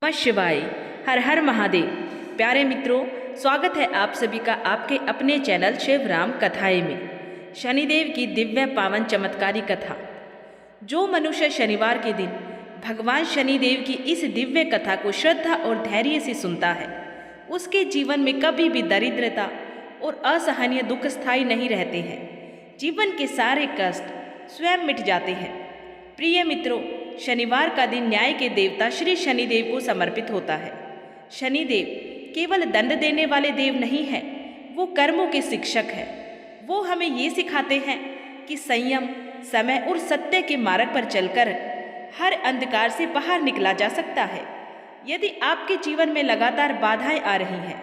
नमः शिवाय। हर हर महादेव। प्यारे मित्रों, स्वागत है आप सभी का आपके अपने चैनल शिव राम कथाएं में। शनिदेव की दिव्य पावन चमत्कारी कथा। जो मनुष्य शनिवार के दिन भगवान शनिदेव की इस दिव्य कथा को श्रद्धा और धैर्य से सुनता है, उसके जीवन में कभी भी दरिद्रता और असहनीय दुख स्थायी नहीं रहते हैं। जीवन के सारे कष्ट स्वयं मिट जाते हैं। प्रिय मित्रों, शनिवार का दिन न्याय के देवता श्री शनिदेव को समर्पित होता है। शनिदेव केवल दंड देने वाले देव नहीं है, वो कर्मों के शिक्षक है। वो हमें ये सिखाते हैं कि संयम, समय और सत्य के मार्ग पर चलकर हर अंधकार से बाहर निकला जा सकता है। यदि आपके जीवन में लगातार बाधाएं आ रही हैं,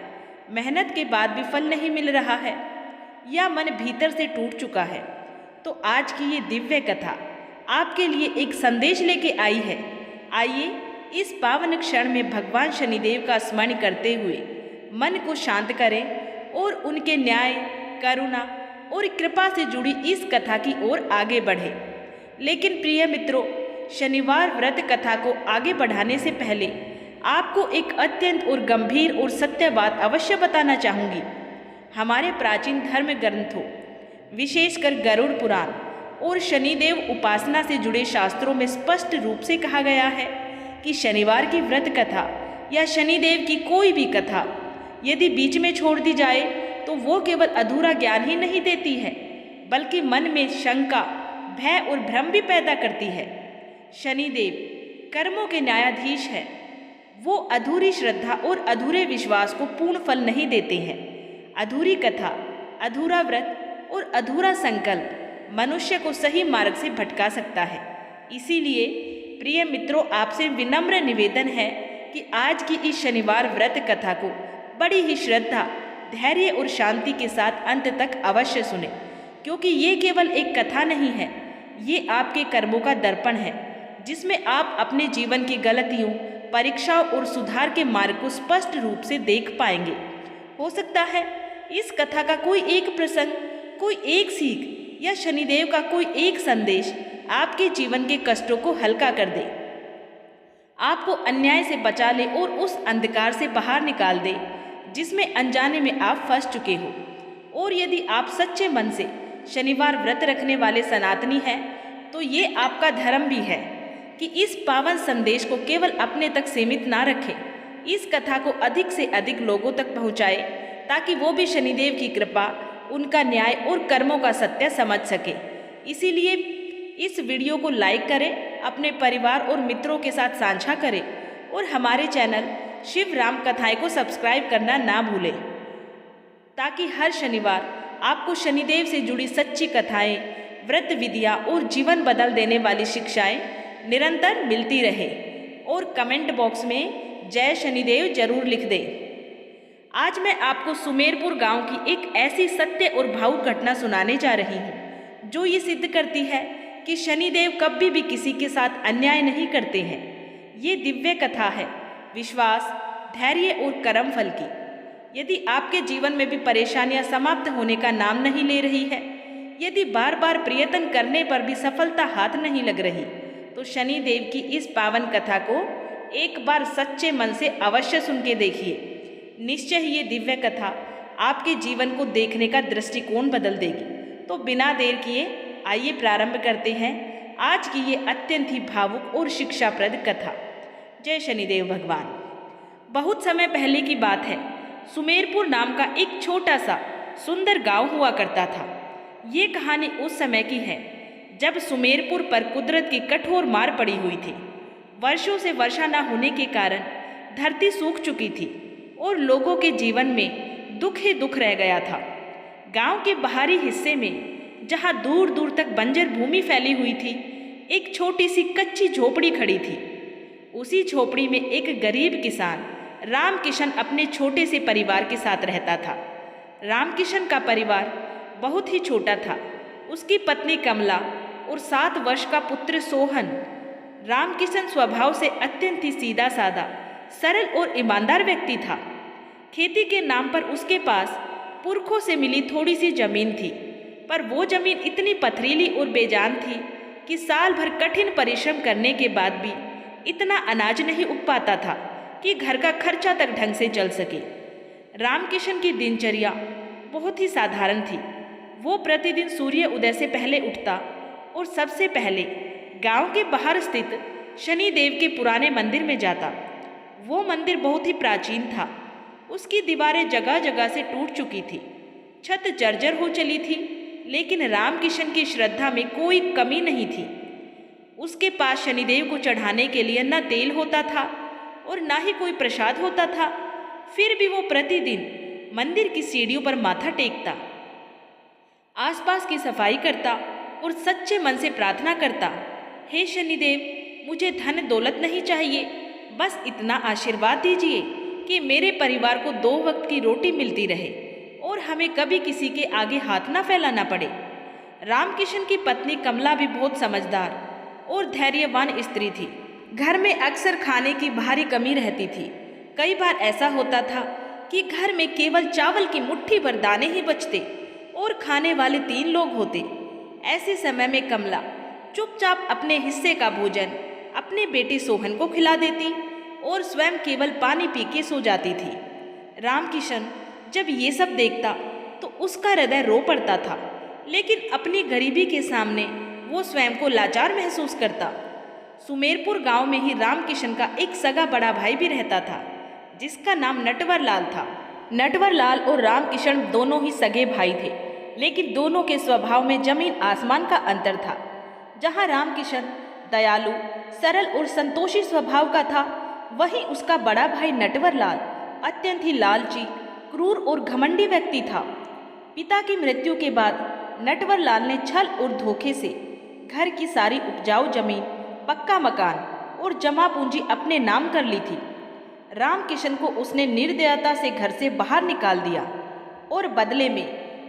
मेहनत के बाद भी फल नहीं मिल रहा है या मन भीतर से टूट चुका है, तो आज की ये दिव्य कथा आपके लिए एक संदेश लेके आई है। आइए इस पावन क्षण में भगवान शनिदेव का स्मरण करते हुए मन को शांत करें और उनके न्याय, करुणा और कृपा से जुड़ी इस कथा की ओर आगे बढ़ें। लेकिन प्रिय मित्रों, शनिवार व्रत कथा को आगे बढ़ाने से पहले आपको एक अत्यंत और गंभीर और सत्य बात अवश्य बताना चाहूँगी। हमारे प्राचीन धर्म ग्रंथों, विशेषकर गरुड़ पुराण और शनिदेव उपासना से जुड़े शास्त्रों में स्पष्ट रूप से कहा गया है कि शनिवार की व्रत कथा या शनिदेव की कोई भी कथा यदि बीच में छोड़ दी जाए तो वो केवल अधूरा ज्ञान ही नहीं देती है, बल्कि मन में शंका, भय और भ्रम भी पैदा करती है। शनिदेव कर्मों के न्यायाधीश है। वो अधूरी श्रद्धा और अधूरे विश्वास को पूर्ण फल नहीं देते हैं। अधूरी कथा, अधूरा व्रत और अधूरा संकल्प मनुष्य को सही मार्ग से भटका सकता है। इसीलिए प्रिय मित्रों, आपसे विनम्र निवेदन है कि आज की इस शनिवार व्रत कथा को बड़ी ही श्रद्धा, धैर्य और शांति के साथ अंत तक अवश्य सुने, क्योंकि ये केवल एक कथा नहीं है, ये आपके कर्मों का दर्पण है, जिसमें आप अपने जीवन की गलतियों, परीक्षाओं और सुधार के मार्ग को स्पष्ट रूप से देख पाएंगे। हो सकता है इस कथा का कोई एक प्रसंग, कोई एक सीख या शनिदेव का कोई एक संदेश आपके जीवन के कष्टों को हल्का कर दे, आपको अन्याय से बचा ले और उस अंधकार से बाहर निकाल दे जिसमें अनजाने में आप फंस चुके हो। और यदि आप सच्चे मन से शनिवार व्रत रखने वाले सनातनी हैं, तो ये आपका धर्म भी है कि इस पावन संदेश को केवल अपने तक सीमित ना रखें। इस कथा को अधिक से अधिक लोगों तक पहुँचाएं, ताकि वो भी शनिदेव की कृपा, उनका न्याय और कर्मों का सत्य समझ सके। इसीलिए इस वीडियो को लाइक करें, अपने परिवार और मित्रों के साथ साझा करें और हमारे चैनल शिव राम कथाएं को सब्सक्राइब करना ना भूलें, ताकि हर शनिवार आपको शनिदेव से जुड़ी सच्ची कथाएं, व्रत विधियाँ और जीवन बदल देने वाली शिक्षाएं निरंतर मिलती रहे। और कमेंट बॉक्स में जय शनिदेव जरूर लिख दें। आज मैं आपको सुमेरपुर गांव की एक ऐसी सत्य और भावुक घटना सुनाने जा रही हूँ, जो ये सिद्ध करती है कि शनिदेव कभी भी किसी के साथ अन्याय नहीं करते हैं। ये दिव्य कथा है विश्वास, धैर्य और कर्म फल की। यदि आपके जीवन में भी परेशानियां समाप्त होने का नाम नहीं ले रही है, यदि बार बार प्रयत्न करने पर भी सफलता हाथ नहीं लग रही, तो शनिदेव की इस पावन कथा को एक बार सच्चे मन से अवश्य सुन के देखिए। निश्चय ही ये दिव्य कथा आपके जीवन को देखने का दृष्टिकोण बदल देगी। तो बिना देर किए आइए प्रारंभ करते हैं आज की ये अत्यंत ही भावुक और शिक्षाप्रद कथा। जय शनिदेव भगवान। बहुत समय पहले की बात है, सुमेरपुर नाम का एक छोटा सा सुंदर गांव हुआ करता था। ये कहानी उस समय की है जब सुमेरपुर पर कुदरत की कठोर मार पड़ी हुई थी। वर्षों से वर्षा न होने के कारण धरती सूख चुकी थी और लोगों के जीवन में दुख ही दुख रह गया था। गांव के बाहरी हिस्से में, जहां दूर दूर तक बंजर भूमि फैली हुई थी, एक छोटी सी कच्ची झोपड़ी खड़ी थी। उसी झोपड़ी में एक गरीब किसान रामकिशन अपने छोटे से परिवार के साथ रहता था। रामकिशन का परिवार बहुत ही छोटा था। उसकी पत्नी कमला और 7 वर्ष का पुत्र सोहन। रामकिशन स्वभाव से अत्यंत ही सीधा साधा, सरल और ईमानदार व्यक्ति था। खेती के नाम पर उसके पास पुरखों से मिली थोड़ी सी जमीन थी, पर वो जमीन इतनी पथरीली और बेजान थी कि साल भर कठिन परिश्रम करने के बाद भी इतना अनाज नहीं उग पाता था कि घर का खर्चा तक ढंग से चल सके। रामकिशन की दिनचर्या बहुत ही साधारण थी। वो प्रतिदिन सूर्य उदय से पहले उठता और सबसे पहले गांव के बाहर स्थित शनिदेव के पुराने मंदिर में जाता। वो मंदिर बहुत ही प्राचीन था। उसकी दीवारें जगह जगह से टूट चुकी थी, छत जर्जर हो चली थी, लेकिन रामकिशन की श्रद्धा में कोई कमी नहीं थी। उसके पास शनिदेव को चढ़ाने के लिए न तेल होता था और न ही कोई प्रसाद होता था। फिर भी वो प्रतिदिन मंदिर की सीढ़ियों पर माथा टेकता, आसपास की सफाई करता और सच्चे मन से प्रार्थना करता, हे शनिदेव, मुझे धन दौलत नहीं चाहिए, बस इतना आशीर्वाद दीजिए कि मेरे परिवार को 2 वक्त की रोटी मिलती रहे और हमें कभी किसी के आगे हाथ ना फैलाना पड़े। रामकिशन की पत्नी कमला भी बहुत समझदार और धैर्यवान स्त्री थी। घर में अक्सर खाने की भारी कमी रहती थी। कई बार ऐसा होता था कि घर में केवल चावल की मुट्ठी भर दाने ही बचते और खाने वाले 3 लोग होते। ऐसे समय में कमला चुपचाप अपने हिस्से का भोजन अपने बेटे सोहन को खिला देती और स्वयं केवल पानी पी के सो जाती थी। रामकिशन जब ये सब देखता तो उसका हृदय रो पड़ता था, लेकिन अपनी गरीबी के सामने वो स्वयं को लाचार महसूस करता। सुमेरपुर गांव में ही रामकिशन का एक सगा बड़ा भाई भी रहता था, जिसका नाम नटवर लाल था। नटवर लाल और रामकिशन दोनों ही सगे भाई थे, लेकिन दोनों के स्वभाव में जमीन आसमान का अंतर था। जहां रामकिशन दयालु, सरल और संतोषी स्वभाव का था, वहीं उसका बड़ा भाई नटवर लाल अत्यंत ही लालची, क्रूर और घमंडी व्यक्ति था। पिता की मृत्यु के बाद नटवर लाल ने छल और धोखे से घर की सारी उपजाऊ जमीन, पक्का मकान और जमा पूंजी अपने नाम कर ली थी। रामकिशन को उसने निर्दयता से घर से बाहर निकाल दिया और बदले में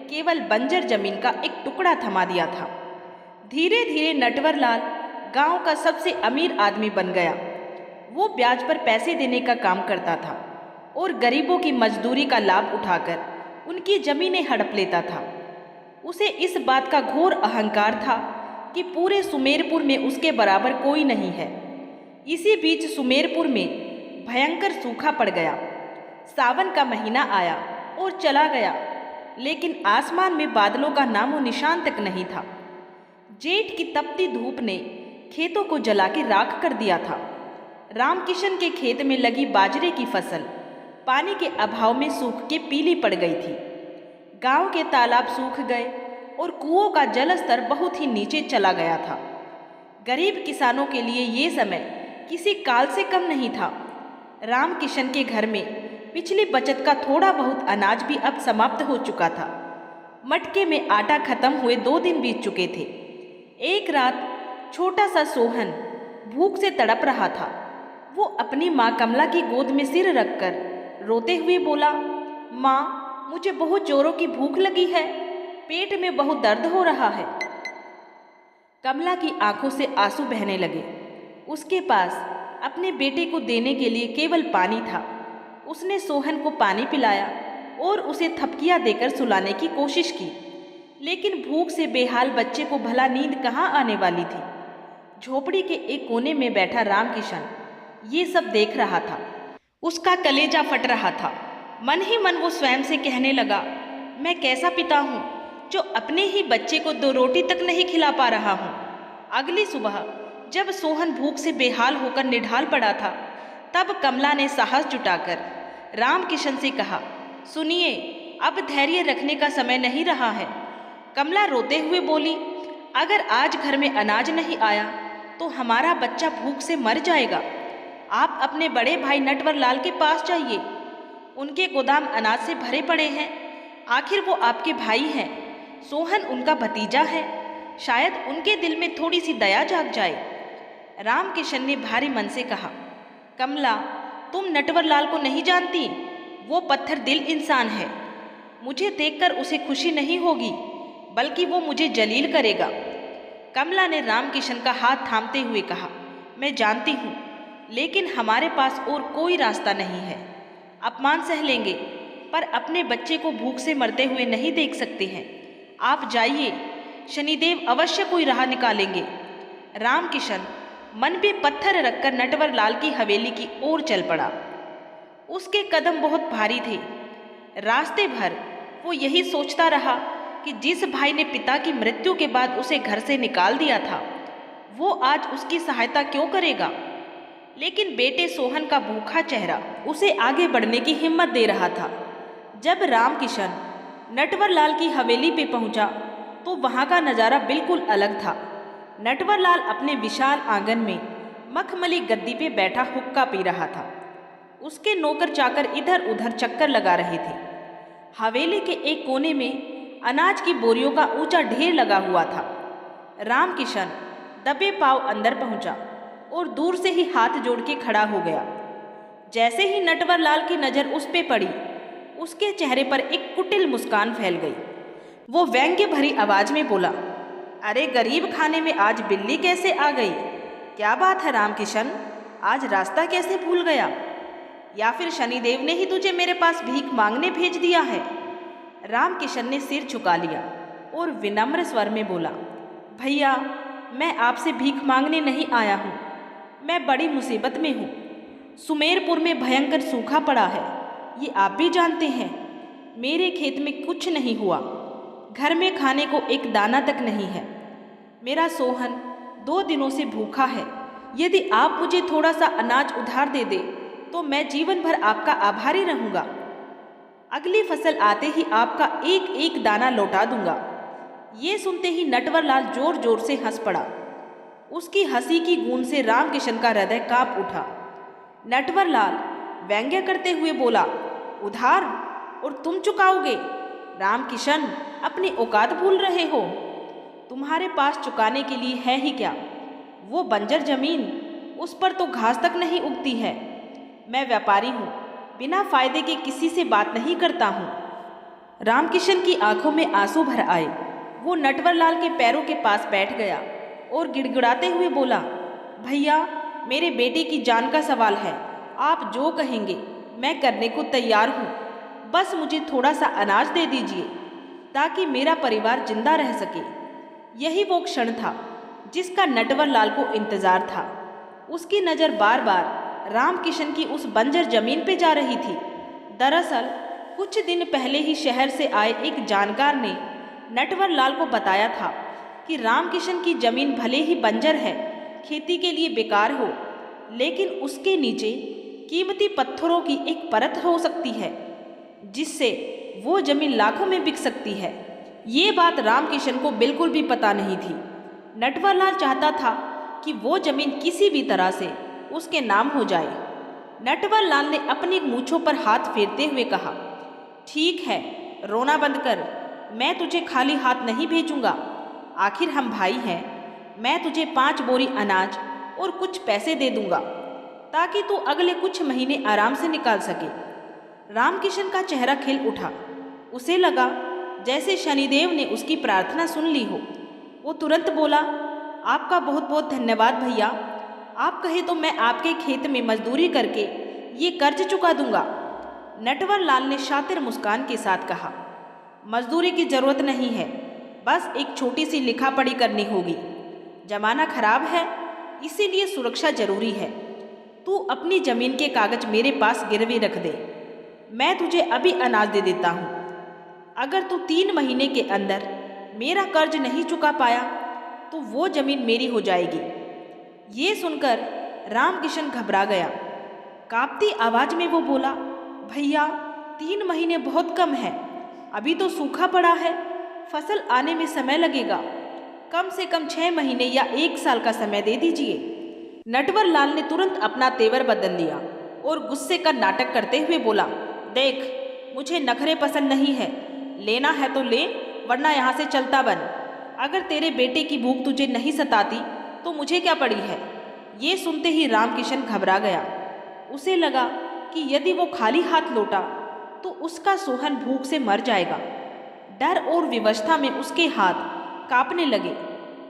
केवल बंजर जमीन का एक टुकड़ा थमा दिया था। धीरे धीरे नटवर लाल गांव का सबसे अमीर आदमी बन गया। वो ब्याज पर पैसे देने का काम करता था और गरीबों की मजदूरी का लाभ उठाकर उनकी जमीनें हड़प लेता था। उसे इस बात का घोर अहंकार था कि पूरे सुमेरपुर में उसके बराबर कोई नहीं है। इसी बीच सुमेरपुर में भयंकर सूखा पड़ गया। सावन का महीना आया और चला गया, लेकिन आसमान में बादलों का नामो निशान तक नहीं था। जेठ की तपती धूप ने खेतों को जला के राख कर दिया था। रामकिशन के खेत में लगी बाजरे की फसल पानी के अभाव में सूख के पीली पड़ गई थी। गांव के तालाब सूख गए और कुओं का जल स्तर बहुत ही नीचे चला गया था। गरीब किसानों के लिए ये समय किसी काल से कम नहीं था। रामकिशन के घर में पिछली बचत का थोड़ा बहुत अनाज भी अब समाप्त हो चुका था। मटके में आटा खत्म हुए 2 दिन बीत चुके थे। एक रात छोटा सा सोहन भूख से तड़प रहा था। वो अपनी माँ कमला की गोद में सिर रखकर रोते हुए बोला, माँ, मुझे बहुत जोरों की भूख लगी है, पेट में बहुत दर्द हो रहा है। कमला की आंखों से आंसू बहने लगे। उसके पास अपने बेटे को देने के लिए केवल पानी था। उसने सोहन को पानी पिलाया और उसे थपकियां देकर सुलाने की कोशिश की, लेकिन भूख से बेहाल बच्चे को भला नींद कहाँ आने वाली थी। झोपड़ी के एक कोने में बैठा रामकिशन ये सब देख रहा था। उसका कलेजा फट रहा था। मन ही मन वो स्वयं से कहने लगा, मैं कैसा पिता हूँ जो अपने ही बच्चे को 2 रोटी तक नहीं खिला पा रहा हूँ। अगली सुबह जब सोहन भूख से बेहाल होकर निढाल पड़ा था, तब कमला ने साहस जुटाकर रामकिशन से कहा, सुनिए, अब धैर्य रखने का समय नहीं रहा है। कमला रोते हुए बोली, अगर आज घर में अनाज नहीं आया तो हमारा बच्चा भूख से मर जाएगा। आप अपने बड़े भाई नटवर लाल के पास जाइए, उनके गोदाम अनाज से भरे पड़े हैं। आखिर वो आपके भाई हैं, सोहन उनका भतीजा है, शायद उनके दिल में थोड़ी सी दया जाग जाए। रामकिशन ने भारी मन से कहा, कमला, तुम नटवर लाल को नहीं जानती, वो पत्थर दिल इंसान है। मुझे देखकर उसे खुशी नहीं होगी, बल्कि वो मुझे जलील करेगा। कमला ने रामकिशन का हाथ थामते हुए कहा, मैं जानती हूँ, लेकिन हमारे पास और कोई रास्ता नहीं है। अपमान सह लेंगे, पर अपने बच्चे को भूख से मरते हुए नहीं देख सकते हैं। आप जाइए, शनिदेव अवश्य कोई राह निकालेंगे। रामकिशन मन पे पत्थर रखकर नटवर लाल की हवेली की ओर चल पड़ा। उसके कदम बहुत भारी थे। रास्ते भर वो यही सोचता रहा कि जिस भाई ने पिता की मृत्यु के बाद उसे घर से निकाल दिया था, वो आज उसकी सहायता क्यों करेगा। लेकिन बेटे सोहन का भूखा चेहरा उसे आगे बढ़ने की हिम्मत दे रहा था। जब रामकिशन नटवरलाल की हवेली पे पहुंचा तो वहां का नज़ारा बिल्कुल अलग था। नटवरलाल अपने विशाल आंगन में मखमली गद्दी पे बैठा हुक्का पी रहा था। उसके नौकर चाकर इधर उधर चक्कर लगा रहे थे। हवेली के एक कोने में अनाज की बोरियों का ऊंचा ढेर लगा हुआ था। रामकिशन दबे पांव अंदर पहुंचा और दूर से ही हाथ जोड़ के खड़ा हो गया। जैसे ही नटवरलाल की नज़र उस पे पड़ी, उसके चेहरे पर एक कुटिल मुस्कान फैल गई। वो व्यंग्य भरी आवाज में बोला, अरे गरीब खाने में आज बिल्ली कैसे आ गई? क्या बात है रामकिशन, आज रास्ता कैसे भूल गया? या फिर शनिदेव ने ही तुझे मेरे पास भीख मांगने भेज दिया है? रामकिशन ने सिर झुका लिया और विनम्र स्वर में बोला, भैया मैं आपसे भीख मांगने नहीं आया हूँ। मैं बड़ी मुसीबत में हूँ। सुमेरपुर में भयंकर सूखा पड़ा है, ये आप भी जानते हैं। मेरे खेत में कुछ नहीं हुआ, घर में खाने को एक दाना तक नहीं है। मेरा सोहन 2 दिनों से भूखा है। यदि आप मुझे थोड़ा सा अनाज उधार दे दे तो मैं जीवन भर आपका आभारी रहूँगा। अगली फसल आते ही आपका एक एक दाना लौटा दूंगा। ये सुनते ही नटवरलाल जोर जोर से हंस पड़ा। उसकी हंसी की गूंज से रामकिशन का हृदय कांप उठा। नटवरलाल व्यंग्य करते हुए बोला, उधार और तुम चुकाओगे? रामकिशन अपनी औकात भूल रहे हो। तुम्हारे पास चुकाने के लिए है ही क्या? वो बंजर जमीन, उस पर तो घास तक नहीं उगती है। मैं व्यापारी हूँ, बिना फायदे के किसी से बात नहीं करता हूँ। रामकिशन की आंखों में आंसू भर आए। वो नटवरलाल के पैरों के पास बैठ गया और गिड़गिड़ाते हुए बोला, भैया मेरे बेटे की जान का सवाल है, आप जो कहेंगे मैं करने को तैयार हूँ। बस मुझे थोड़ा सा अनाज दे दीजिए ताकि मेरा परिवार जिंदा रह सके। यही वो क्षण था जिसका नटवरलाल को इंतजार था। उसकी नज़र बार बार रामकिशन की उस बंजर जमीन पे जा रही थी। दरअसल कुछ दिन पहले ही शहर से आए एक जानकार ने नटवरलाल को बताया था कि रामकिशन की जमीन भले ही बंजर है, खेती के लिए बेकार हो, लेकिन उसके नीचे कीमती पत्थरों की एक परत हो सकती है जिससे वो जमीन लाखों में बिक सकती है। ये बात रामकिशन को बिल्कुल भी पता नहीं थी। नटवरलाल चाहता था कि वो जमीन किसी भी तरह से उसके नाम हो जाए। नटवरलाल ने अपनी मूंछों पर हाथ फेरते हुए कहा, ठीक है, रोना बंद कर। मैं तुझे खाली हाथ नहीं भेजूंगा। आखिर हम भाई हैं। मैं तुझे 5 बोरी अनाज और कुछ पैसे दे दूंगा ताकि तू अगले कुछ महीने आराम से निकाल सके। रामकिशन का चेहरा खिल उठा। उसे लगा जैसे शनिदेव ने उसकी प्रार्थना सुन ली हो। वो तुरंत बोला, आपका बहुत बहुत धन्यवाद भैया। आप कहे तो मैं आपके खेत में मजदूरी करके ये कर्ज चुका दूंगा। नटवरलाल ने शातिर मुस्कान के साथ कहा, मजदूरी की जरूरत नहीं है, बस एक छोटी सी लिखा पढ़ी करनी होगी। जमाना खराब है, इसीलिए सुरक्षा जरूरी है। तू अपनी जमीन के कागज मेरे पास गिरवी रख दे, मैं तुझे अभी अनाज दे देता हूँ। अगर तू 3 महीने के अंदर मेरा कर्ज नहीं चुका पाया तो वो जमीन मेरी हो जाएगी। ये सुनकर रामकिशन घबरा गया। कांपती आवाज में वो बोला, भैया 3 महीने बहुत कम है, अभी तो सूखा पड़ा है, फसल आने में समय लगेगा। कम से कम 6 महीने या 1 साल का समय दे दीजिए। नटवरलाल ने तुरंत अपना तेवर बदल लिया और गुस्से का नाटक करते हुए बोला, देख मुझे नखरे पसंद नहीं है, लेना है तो ले, वरना यहाँ से चलता बन। अगर तेरे बेटे की भूख तुझे नहीं सताती तो मुझे क्या पड़ी है। ये सुनते ही रामकिशन घबरा गया। उसे लगा कि यदि वो खाली हाथ लौटा तो उसका सोहन भूख से मर जाएगा। डर और विवशता में उसके हाथ कांपने लगे।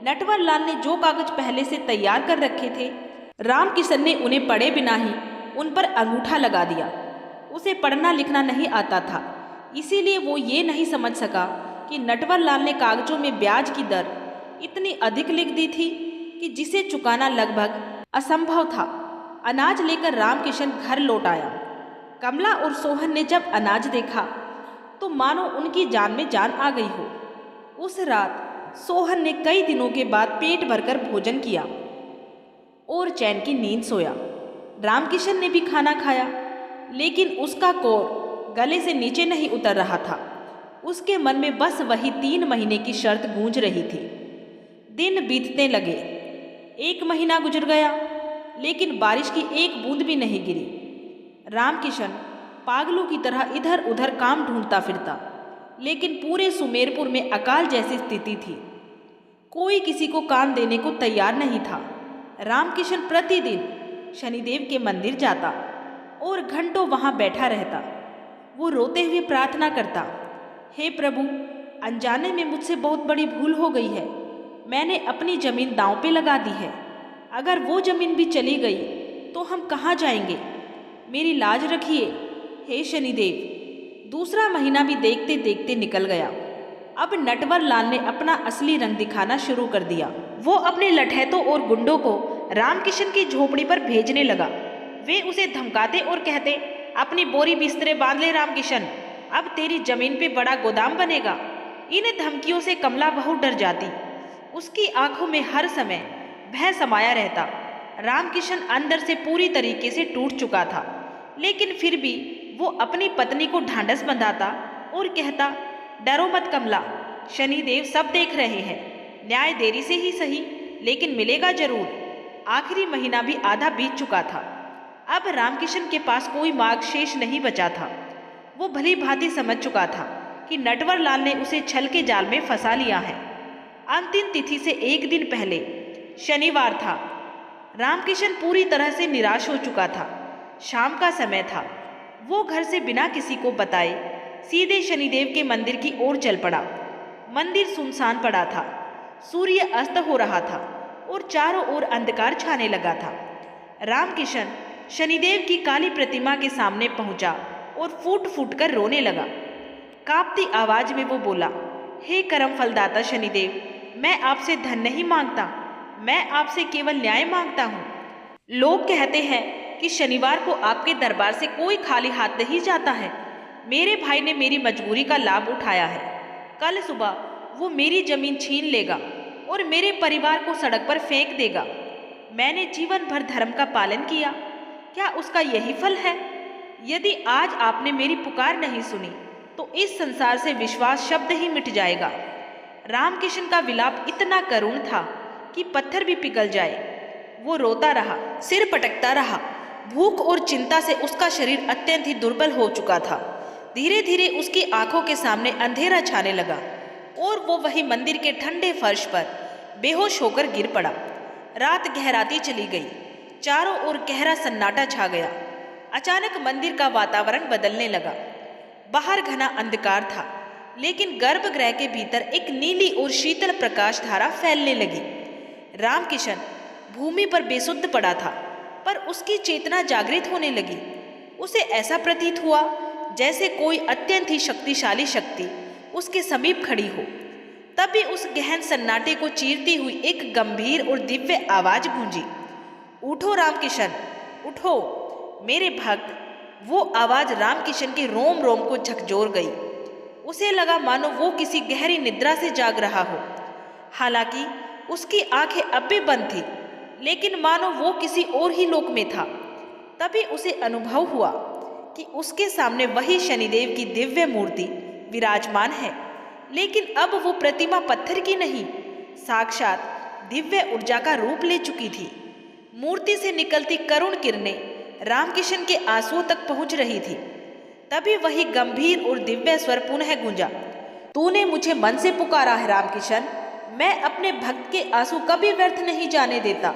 नटवरलाल ने जो कागज पहले से तैयार कर रखे थे, रामकिशन ने उन्हें पढ़े बिना ही उन पर अंगूठा लगा दिया। उसे पढ़ना लिखना नहीं आता था, इसीलिए वो ये नहीं समझ सका कि नटवरलाल ने कागजों में ब्याज की दर इतनी अधिक लिख दी थी कि जिसे चुकाना लगभग असंभव था। अनाज लेकर रामकिशन घर लौट आया। कमला और सोहन ने जब अनाज देखा तो मानो उनकी जान में जान आ गई हो। उस रात सोहन ने कई दिनों के बाद पेट भरकर भोजन किया और चैन की नींद सोया। रामकिशन ने भी खाना खाया, लेकिन उसका कोर गले से नीचे नहीं उतर रहा था। उसके मन में बस वही 3 महीने की शर्त गूंज रही थी। दिन बीतने लगे। 1 महीना गुजर गया, लेकिन बारिश की एक बूंद भी नहीं गिरी। रामकिशन पागलों की तरह इधर उधर काम ढूंढता फिरता, लेकिन पूरे सुमेरपुर में अकाल जैसी स्थिति थी। कोई किसी को कान देने को तैयार नहीं था। रामकिशन प्रतिदिन शनिदेव के मंदिर जाता और घंटों वहां बैठा रहता। वो रोते हुए प्रार्थना करता, हे प्रभु, अनजाने में मुझसे बहुत बड़ी भूल हो गई है। मैंने अपनी जमीन दांव पे लगा दी है। अगर वो जमीन भी चली गई तो हम कहाँ जाएंगे? मेरी लाज रखिए हे शनिदेव। दूसरा महीना भी देखते देखते निकल गया। अब नटवर लाल ने अपना असली रंग दिखाना शुरू कर दिया। वो अपने लठैतों और गुंडों को रामकिशन की झोपड़ी पर भेजने लगा। वे उसे धमकाते और कहते, अपनी बोरी बिस्तरे बांध ले रामकिशन, अब तेरी जमीन पे बड़ा गोदाम बनेगा। इन धमकियों से कमला बहुत डर जाती। उसकी आंखों में हर समय भय समाया रहता। रामकिशन अंदर से पूरी तरीके से टूट चुका था, लेकिन फिर भी वो अपनी पत्नी को ढांढस बंधाता और कहता, डरो मत कमला, शनिदेव सब देख रहे हैं। न्याय देरी से ही सही, लेकिन मिलेगा जरूर। आखिरी महीना भी आधा बीत चुका था। अब रामकिशन के पास कोई मार्ग शेष नहीं बचा था। वो भली भांति समझ चुका था कि नटवर लाल ने उसे छल के जाल में फंसा लिया है। अंतिम तिथि से 1 दिन पहले शनिवार था। रामकिशन पूरी तरह से निराश हो चुका था। शाम का समय था। वो घर से बिना किसी को बताए सीधे शनिदेव के मंदिर की ओर चल पड़ा। मंदिर सुनसान पड़ा था। सूर्य अस्त हो रहा था और चारों ओर अंधकार छाने लगा था। रामकिशन शनिदेव की काली प्रतिमा के सामने पहुंचा और फूट फूट कर रोने लगा। कांपती आवाज में वो बोला, हे कर्म फलदाता शनिदेव, मैं आपसे धन नहीं मांगता, मैं आपसे केवल न्याय मांगता हूँ। लोग कहते हैं कि शनिवार को आपके दरबार से कोई खाली हाथ नहीं जाता है। मेरे भाई ने मेरी मजबूरी का लाभ उठाया है। कल सुबह वो मेरी जमीन छीन लेगा और मेरे परिवार को सड़क पर फेंक देगा। मैंने जीवन भर धर्म का पालन किया, क्या उसका यही फल है? यदि आज आपने मेरी पुकार नहीं सुनी तो इस संसार से विश्वास शब्द ही मिट जाएगा। रामकिशन का विलाप इतना करुण था कि पत्थर भी पिघल जाए। वो रोता रहा, सिर पटकता रहा। भूख और चिंता से उसका शरीर अत्यंत ही दुर्बल हो चुका था। धीरे धीरे उसकी आंखों के सामने अंधेरा छाने लगा और वो वही मंदिर के ठंडे फर्श पर बेहोश होकर गिर पड़ा। रात गहराती चली गई। चारों ओर गहरा सन्नाटा छा गया। अचानक मंदिर का वातावरण बदलने लगा। बाहर घना अंधकार था, लेकिन गर्भगृह के भीतर एक नीली और शीतल प्रकाश धारा फैलने लगी। रामकिशन भूमि पर बेसुध पड़ा था, पर उसकी चेतना जागृत होने लगी। उसे ऐसा प्रतीत हुआ जैसे कोई अत्यंत ही शक्तिशाली शक्ति उसके समीप खड़ी हो। तभी उस गहन सन्नाटे को चीरती हुई एक गंभीर और दिव्य आवाज गूंजी, उठो रामकिशन, उठो मेरे भक्त। वो आवाज रामकिशन के रोम रोम को झकझोर गई। उसे लगा मानो वो किसी गहरी निद्रा से जाग रहा हो। हालांकि उसकी आंखें अब भी बंद थी, लेकिन मानो वो किसी और ही लोक में था। तभी उसे अनुभव हुआ कि उसके सामने वही शनिदेव की दिव्य मूर्ति विराजमान है, लेकिन अब वो प्रतिमा पत्थर की नहीं, साक्षात दिव्य ऊर्जा का रूप ले चुकी थी। मूर्ति से निकलती करुण किरणें रामकिशन के आंसुओं तक पहुंच रही थी। तभी वही गंभीर और दिव्य स्वर पुनः गूंजा, तूने मुझे मन से पुकारा है रामकिशन, मैं अपने भक्त के आंसू कभी व्यर्थ नहीं जाने देता।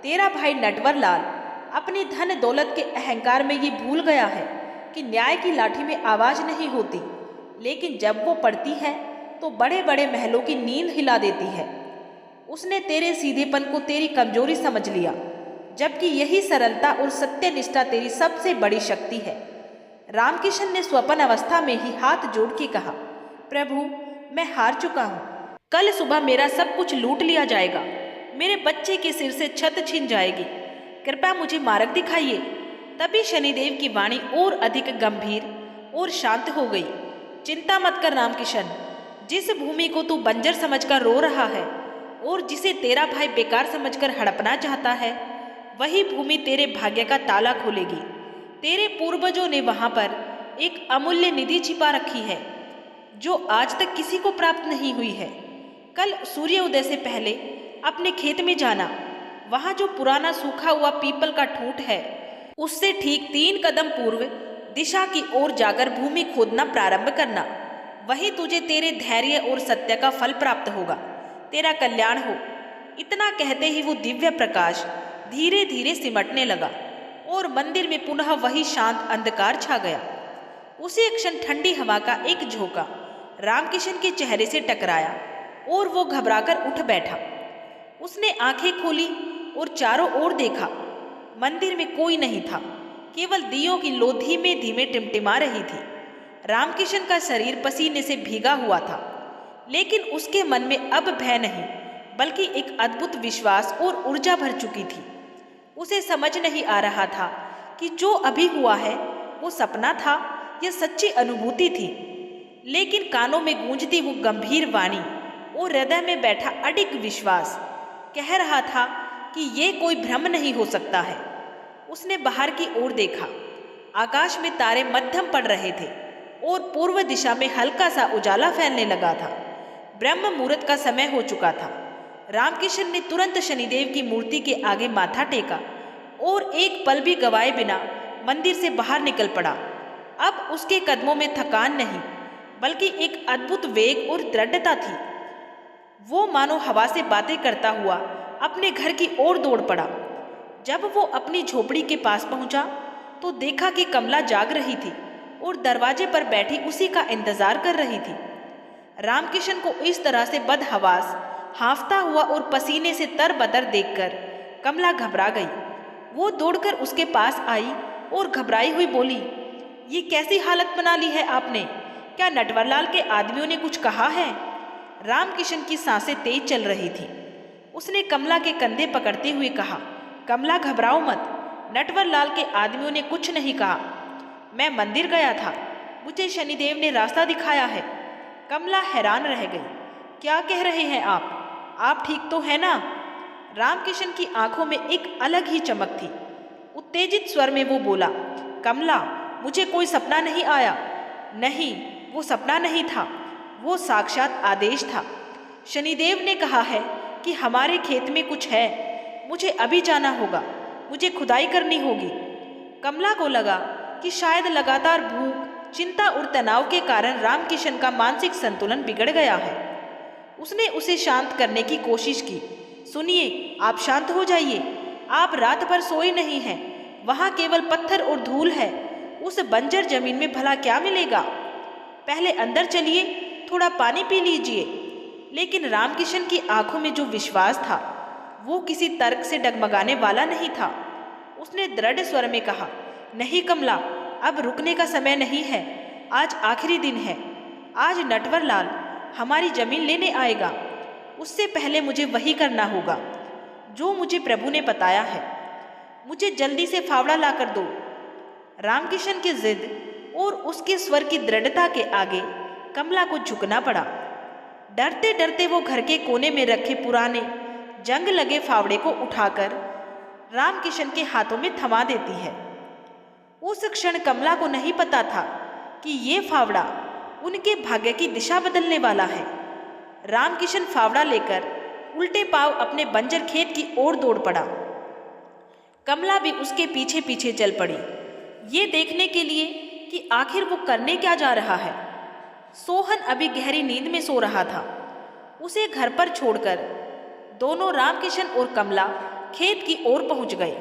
तेरा भाई नटवर लाल अपनी धन दौलत के अहंकार में ये भूल गया है कि न्याय की लाठी में आवाज नहीं होती, लेकिन जब वो पड़ती है तो बड़े बड़े महलों की नींद हिला देती है। उसने तेरे सीधेपन को तेरी कमजोरी समझ लिया, जबकि यही सरलता और सत्यनिष्ठा तेरी सबसे बड़ी शक्ति है। रामकिशन ने स्वपन अवस्था में ही हाथ जोड़ के कहा, प्रभु मैं हार चुका हूँ। कल सुबह मेरा सब कुछ लूट लिया जाएगा, मेरे बच्चे के सिर से छत छिन जाएगी। कृपया मुझे मार्ग दिखाइए। तभी शनिदेव की वाणी और अधिक गंभीर और शांत हो गई। चिंता मत कर रामकिशन, जिस भूमि को तू बंजर समझकर रो रहा है और जिसे तेरा भाई बेकार समझकर हड़पना चाहता है, वही भूमि तेरे भाग्य का ताला खोलेगी। तेरे पूर्वजों ने वहां पर एक अमूल्य निधि छिपा रखी है जो आज तक किसी को प्राप्त नहीं हुई है। कल सूर्य उदय से पहले अपने खेत में जाना, वहां जो पुराना सूखा हुआ पीपल का ठूंठ है उससे ठीक 3 कदम पूर्व दिशा की ओर जाकर भूमि खोदना प्रारंभ करना। वहीं तुझे तेरे धैर्य और सत्य का फल प्राप्त होगा, तेरा कल्याण हो। इतना कहते ही वो दिव्य प्रकाश धीरे धीरे सिमटने लगा और मंदिर में पुनः वही शांत अंधकार छा गया। उसी क्षण ठंडी हवा का एक झोंका रामकिशन के चेहरे से टकराया और वो घबराकर उठ बैठा। उसने आंखें खोली और चारों ओर देखा। मंदिर में कोई नहीं था, केवल दियों की लो धीमे धीमे टिमटिमा रही थी। रामकिशन का शरीर पसीने से भीगा हुआ था, लेकिन उसके मन में अब भय नहीं बल्कि एक अद्भुत विश्वास और ऊर्जा भर चुकी थी। उसे समझ नहीं आ रहा था कि जो अभी हुआ है वो सपना था या सच्ची अनुभूति थी, लेकिन कानों में गूंजती वो गंभीर वाणी और हृदय में बैठा अडिग विश्वास कह रहा था कि ये कोई भ्रम नहीं हो सकता है। उसने बाहर की ओर देखा। आकाश में तारे मध्यम पड़ रहे थे और पूर्व दिशा में हल्का सा उजाला फैलने लगा था। ब्रह्म मुहूर्त का समय हो चुका था। रामकिशन ने तुरंत शनिदेव की मूर्ति के आगे माथा टेका और एक पल भी गवाए बिना मंदिर से बाहर निकल पड़ा। अब उसके कदमों में थकान नहीं बल्कि एक अद्भुत वेग और दृढ़ता थी। वो मानो हवा से बातें करता हुआ अपने घर की ओर दौड़ पड़ा। जब वो अपनी झोपड़ी के पास पहुंचा तो देखा कि कमला जाग रही थी और दरवाजे पर बैठी उसी का इंतजार कर रही थी। रामकिशन को इस तरह से बदहवास हांफता हुआ और पसीने से तरबतर देखकर कमला घबरा गई। वो दौड़कर उसके पास आई और घबराई हुई बोली, ये कैसी हालत बना ली है आपने? क्या नटवरलाल के आदमियों ने कुछ कहा है? रामकिशन की सांसें तेज चल रही थी। उसने कमला के कंधे पकड़ते हुए कहा, कमला घबराओ मत, नटवरलाल के आदमियों ने कुछ नहीं कहा। मैं मंदिर गया था, मुझे शनिदेव ने रास्ता दिखाया है। कमला हैरान रह गई। क्या कह रहे हैं आप ठीक तो है ना? रामकिशन की आंखों में एक अलग ही चमक थी। उत्तेजित स्वर में वो बोला, कमला मुझे कोई सपना नहीं आया। नहीं, वो सपना नहीं था, वो साक्षात आदेश था। शनिदेव ने कहा है कि हमारे खेत में कुछ है, मुझे अभी जाना होगा, मुझे खुदाई करनी होगी। कमला को लगा कि शायद लगातार भूख, चिंता और तनाव के कारण रामकिशन का मानसिक संतुलन बिगड़ गया है। उसने उसे शांत करने की कोशिश की। सुनिए, आप शांत हो जाइए, आप रात भर सोए नहीं हैं, वहाँ केवल पत्थर और धूल है। उस बंजर जमीन में भला क्या मिलेगा? पहले अंदर चलिए, थोड़ा पानी पी लीजिए। लेकिन रामकिशन की आंखों में जो विश्वास था वो किसी तर्क से डगमगाने वाला नहीं था। उसने दृढ़ स्वर में कहा, नहीं कमला, अब रुकने का समय नहीं है। आज आखिरी दिन है। आज नटवरलाल हमारी जमीन लेने आएगा। उससे पहले मुझे वही करना होगा जो मुझे प्रभु ने बताया है। मुझे जल्दी से फावड़ा ला कर दो। रामकिशन की जिद और उसके स्वर की दृढ़ता के आगे कमला को झुकना पड़ा। डरते डरते वो घर के कोने में रखे पुराने जंग लगे फावड़े को उठाकर रामकिशन के हाथों में थमा देती है। उस क्षण कमला को नहीं पता था कि ये फावड़ा उनके भाग्य की दिशा बदलने वाला है। रामकिशन फावड़ा लेकर उल्टे पांव अपने बंजर खेत की ओर दौड़ पड़ा। कमला भी उसके पीछे पीछे चल पड़ी, ये देखने के लिए कि आखिर वो करने क्या जा रहा है। सोहन अभी गहरी नींद में सो रहा था। उसे घर पर छोड़कर दोनों रामकिशन और कमला खेत की ओर पहुंच गए।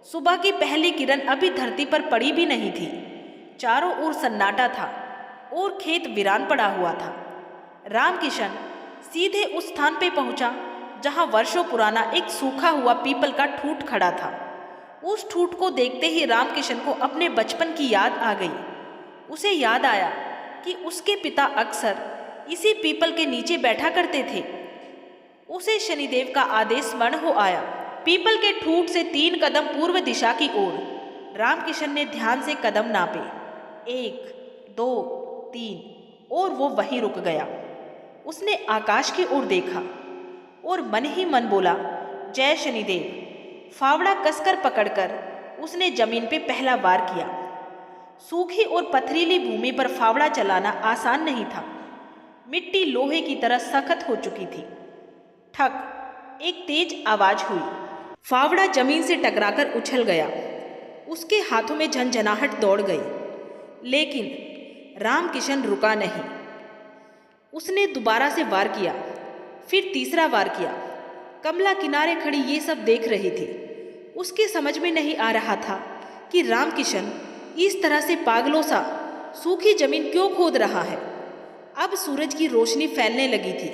सुबह की पहली किरण अभी धरती पर पड़ी भी नहीं थी। चारों ओर सन्नाटा था और खेत वीरान पड़ा हुआ था। रामकिशन सीधे उस स्थान पे पहुंचा जहां वर्षों पुराना एक सूखा हुआ पीपल का ठूंठ खड़ा था। उस ठूंठ को देखते ही रामकिशन को अपने बचपन की याद आ गई। उसे याद आया कि उसके पिता अक्सर इसी पीपल के नीचे बैठा करते थे। उसे शनिदेव का आदेश स्मरण हो आया। पीपल के ठूंठ से 3 कदम पूर्व दिशा की ओर रामकिशन ने ध्यान से कदम नापे, 1, 2, 3 और वो वहीं रुक गया। उसने आकाश की ओर देखा और मन ही मन बोला, जय शनिदेव। फावड़ा कसकर पकड़कर उसने जमीन पे पहला वार किया। सूखी और पथरीली भूमि पर फावड़ा चलाना आसान नहीं था। मिट्टी लोहे की तरह सख्त हो चुकी थी। ठक, एक तेज आवाज हुई। फावड़ा जमीन से टकराकर उछल गया। उसके हाथों में झंझनाहट दौड़ गई, लेकिन रामकिशन रुका नहीं। उसने दोबारा से वार किया, फिर तीसरा वार किया। कमला किनारे खड़ी ये सब देख रही थी। उसके समझ में नहीं आ रहा था कि रामकिशन इस तरह से पागलों सा सूखी जमीन क्यों खोद रहा है। अब सूरज की रोशनी फैलने लगी थी।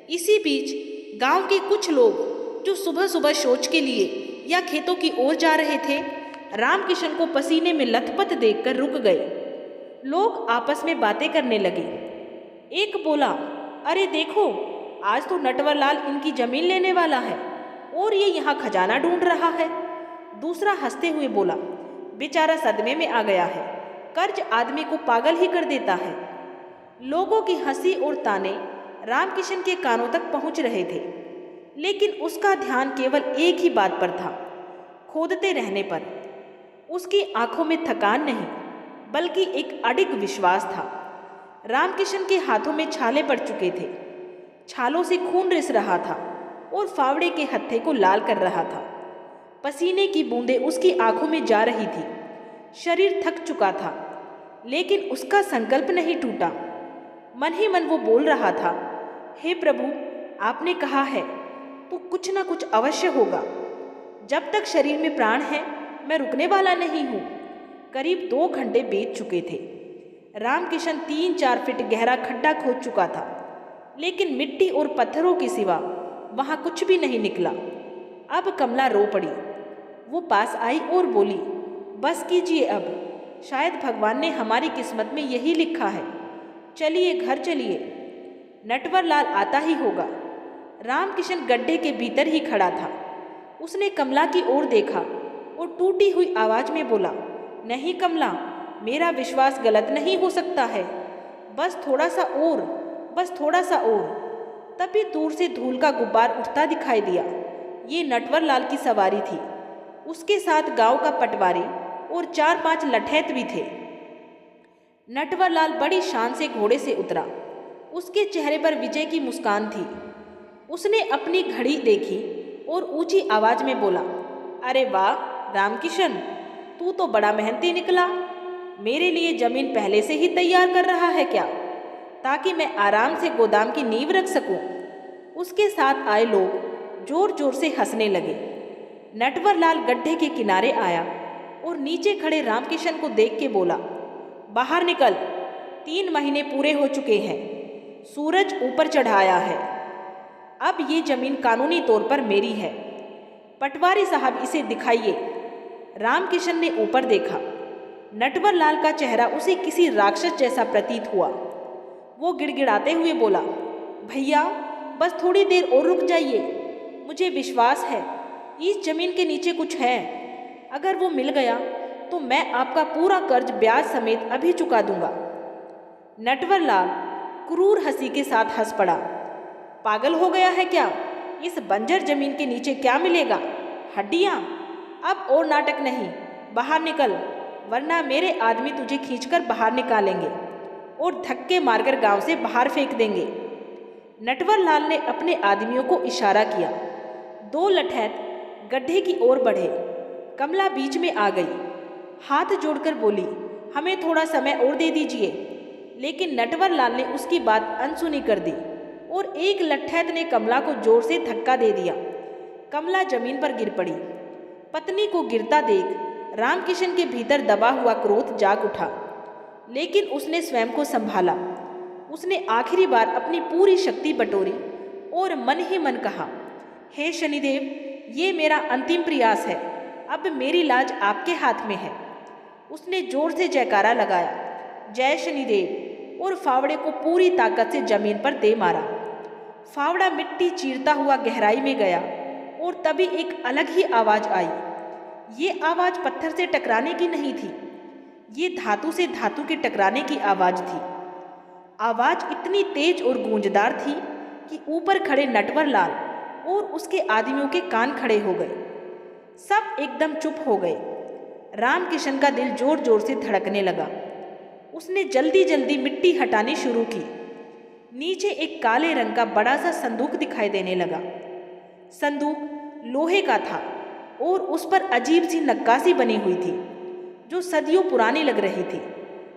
इसी बीच गांव के कुछ लोग जो सुबह सुबह शौच के लिए या खेतों की ओर जा रहे थे, रामकिशन को पसीने में लथपथ देखकर रुक गए। लोग आपस में बातें करने लगे। एक बोला, अरे देखो, आज तो नटवरलाल इनकी जमीन लेने वाला है और ये यहाँ खजाना ढूंढ रहा है। दूसरा हंसते हुए बोला, बेचारा सदमे में आ गया है। कर्ज आदमी को पागल ही कर देता है। लोगों की हंसी और ताने रामकिशन के कानों तक पहुंच रहे थे, लेकिन उसका ध्यान केवल एक ही बात पर था, खोदते रहने पर। उसकी आंखों में थकान नहीं, बल्कि एक अडिग विश्वास था। रामकिशन के हाथों में छाले पड़ चुके थे। छालों से खून रिस रहा था और फावड़े के हत्थे को लाल कर रहा था। पसीने की बूंदें उसकी आंखों में जा रही थी। शरीर थक चुका था, लेकिन उसका संकल्प नहीं टूटा। मन ही मन वो बोल रहा था, हे प्रभु, आपने कहा है तो कुछ ना कुछ अवश्य होगा। जब तक शरीर में प्राण है, मैं रुकने वाला नहीं हूँ। करीब 2 घंटे बीत चुके थे। रामकिशन 3-4 फीट गहरा खड्डा खोद चुका था, लेकिन मिट्टी और पत्थरों के सिवा वहाँ कुछ भी नहीं निकला। अब कमला रो पड़ी। वो पास आई और बोली, बस कीजिए अब, शायद भगवान ने हमारी किस्मत में यही लिखा है। चलिए घर चलिए, नटवरलाल आता ही होगा। रामकिशन गड्ढे के भीतर ही खड़ा था। उसने कमला की ओर देखा और टूटी हुई आवाज में बोला, नहीं कमला, मेरा विश्वास गलत नहीं हो सकता है। बस थोड़ा सा और, बस थोड़ा सा और। तभी दूर से धूल का गुब्बार उठता दिखाई दिया। ये नटवरलाल की सवारी थी। उसके साथ गांव का पटवारी और 4-5 लठैत भी थे। नटवरलाल बड़ी शान से घोड़े से उतरा। उसके चेहरे पर विजय की मुस्कान थी। उसने अपनी घड़ी देखी और ऊंची आवाज में बोला, अरे वाह रामकिशन, तू तो बड़ा मेहनती निकला। मेरे लिए जमीन पहले से ही तैयार कर रहा है क्या, ताकि मैं आराम से गोदाम की नींव रख सकूं। उसके साथ आए लोग जोर जोर से हंसने लगे। नटवरलाल गड्ढे के किनारे आया और नीचे खड़े रामकिशन को देख के बोला, बाहर निकल, 3 महीने पूरे हो चुके हैं। सूरज ऊपर चढ़ाया है। अब ये जमीन कानूनी तौर पर मेरी है। पटवारी साहब, इसे दिखाइए। रामकिशन ने ऊपर देखा। नटवरलाल का चेहरा उसे किसी राक्षस जैसा प्रतीत हुआ। वो गिड़गिड़ाते हुए बोला, भैया बस थोड़ी देर और रुक जाइए। मुझे विश्वास है इस जमीन के नीचे कुछ है। अगर वो मिल गया तो मैं आपका पूरा कर्ज ब्याज समेत अभी चुका दूंगा। नटवरलाल क्रूर हंसी के साथ हंस पड़ा। पागल हो गया है क्या? इस बंजर जमीन के नीचे क्या मिलेगा? हड्डियाँ? अब और नाटक नहीं, बाहर निकल, वरना मेरे आदमी तुझे खींचकर बाहर निकालेंगे और धक्के मारकर गांव से बाहर फेंक देंगे। नटवरलाल ने अपने आदमियों को इशारा किया। 2 लठैत गड्ढे की ओर बढ़े। कमला बीच में आ गई, हाथ जोड़कर बोली, हमें थोड़ा समय और दे दीजिए। लेकिन नटवरलाल ने उसकी बात अनसुनी कर दी और एक लठैत ने कमला को जोर से धक्का दे दिया। कमला जमीन पर गिर पड़ी। पत्नी को गिरता देख रामकिशन के भीतर दबा हुआ क्रोध जाग उठा, लेकिन उसने स्वयं को संभाला। उसने आखिरी बार अपनी पूरी शक्ति बटोरी और मन ही मन कहा, हे शनिदेव, ये मेरा अंतिम प्रयास है। अब मेरी लाज आपके हाथ में है। उसने जोर से जयकारा लगाया, जय शनिदेव, और फावड़े को पूरी ताकत से जमीन पर दे मारा। फावड़ा मिट्टी चीरता हुआ गहराई में गया और तभी एक अलग ही आवाज आई। ये आवाज़ पत्थर से टकराने की नहीं थी, ये धातु से धातु के टकराने की आवाज़ थी। आवाज़ इतनी तेज और गूंजदार थी कि ऊपर खड़े नटवर लाल और उसके आदमियों के कान खड़े हो गए। सब एकदम चुप हो गए। रामकिशन का दिल जोर जोर से धड़कने लगा। उसने जल्दी जल्दी मिट्टी हटानी शुरू की। नीचे एक काले रंग का बड़ा सा संदूक दिखाई देने लगा। संदूक लोहे का था और उस पर अजीब सी नक्काशी बनी हुई थी जो सदियों पुरानी लग रही थी।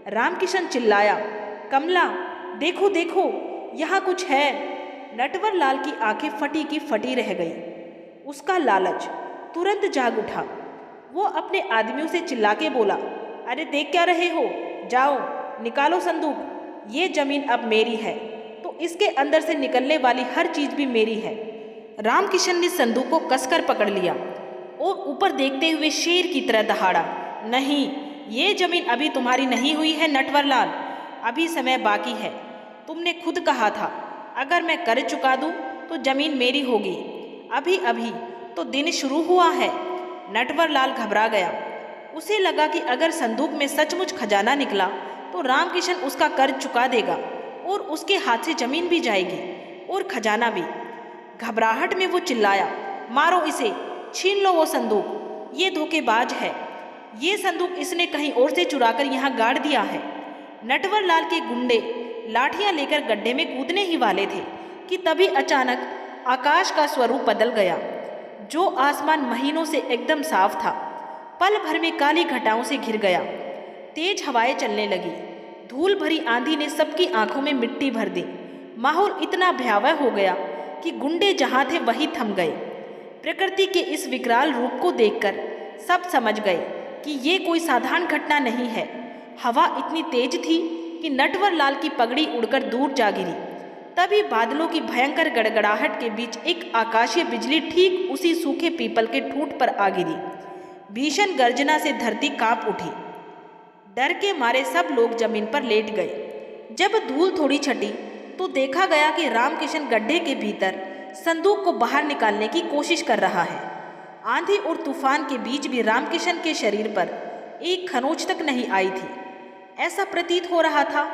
रामकिशन चिल्लाया, कमला देखो देखो, यहाँ कुछ है। नटवर लाल की आंखें फटी की फटी रह गई। उसका लालच तुरंत जाग उठा। वो अपने आदमियों से चिल्ला के बोला, अरे देख क्या रहे हो, जाओ निकालो संदूक। ये जमीन अब मेरी है तो इसके अंदर से निकलने वाली हर चीज भी मेरी है। रामकिशन ने संदूक को कसकर पकड़ लिया और ऊपर देखते हुए शेर की तरह दहाड़ा, नहीं, ये जमीन अभी तुम्हारी नहीं हुई है नटवर लाल, अभी समय बाकी है। तुमने खुद कहा था अगर मैं कर चुका दूं तो जमीन मेरी होगी। अभी अभी तो दिन शुरू हुआ है। नटवर लाल घबरा गया। उसे लगा कि अगर संदूक में सचमुच खजाना निकला तो रामकिशन उसका कर्ज चुका देगा और उसके हाथ से जमीन भी जाएगी और खजाना भी। घबराहट में वो चिल्लाया, मारो इसे, छीन लो वो संदूक, ये धोखेबाज है। ये संदूक इसने कहीं और से चुराकर यहाँ गाड़ दिया है। नटवर लाल के गुंडे लाठियां लेकर गड्ढे में कूदने ही वाले थे कि तभी अचानक आकाश का स्वरूप बदल गया। जो आसमान महीनों से एकदम साफ था, पल भर में काली घटाओं से घिर गया। तेज हवाएं चलने लगी। धूल भरी आंधी ने सबकी आंखों में मिट्टी भर दी। माहौल इतना भयावह हो गया कि गुंडे जहां थे वहीं थम गए। प्रकृति के इस विकराल रूप को देखकर सब समझ गए कि ये कोई साधारण घटना नहीं है। हवा इतनी तेज थी कि नटवर लाल की पगड़ी उड़कर दूर जा गिरी। तभी बादलों की भयंकर गड़गड़ाहट के बीच एक आकाशीय बिजली ठीक उसी सूखे पीपल के ठूंठ पर आ गिरी। भीषण गर्जना से धरती कांप उठी। डर के मारे सब लोग जमीन पर लेट गए। जब धूल थोड़ी छटी तो देखा गया कि रामकिशन गड्ढे के भीतर संदूक को बाहर निकालने की कोशिश कर रहा है। आंधी और तूफान के बीच भी रामकिशन के शरीर पर एक खरोंच तक नहीं आई थी। ऐसा प्रतीत हो रहा था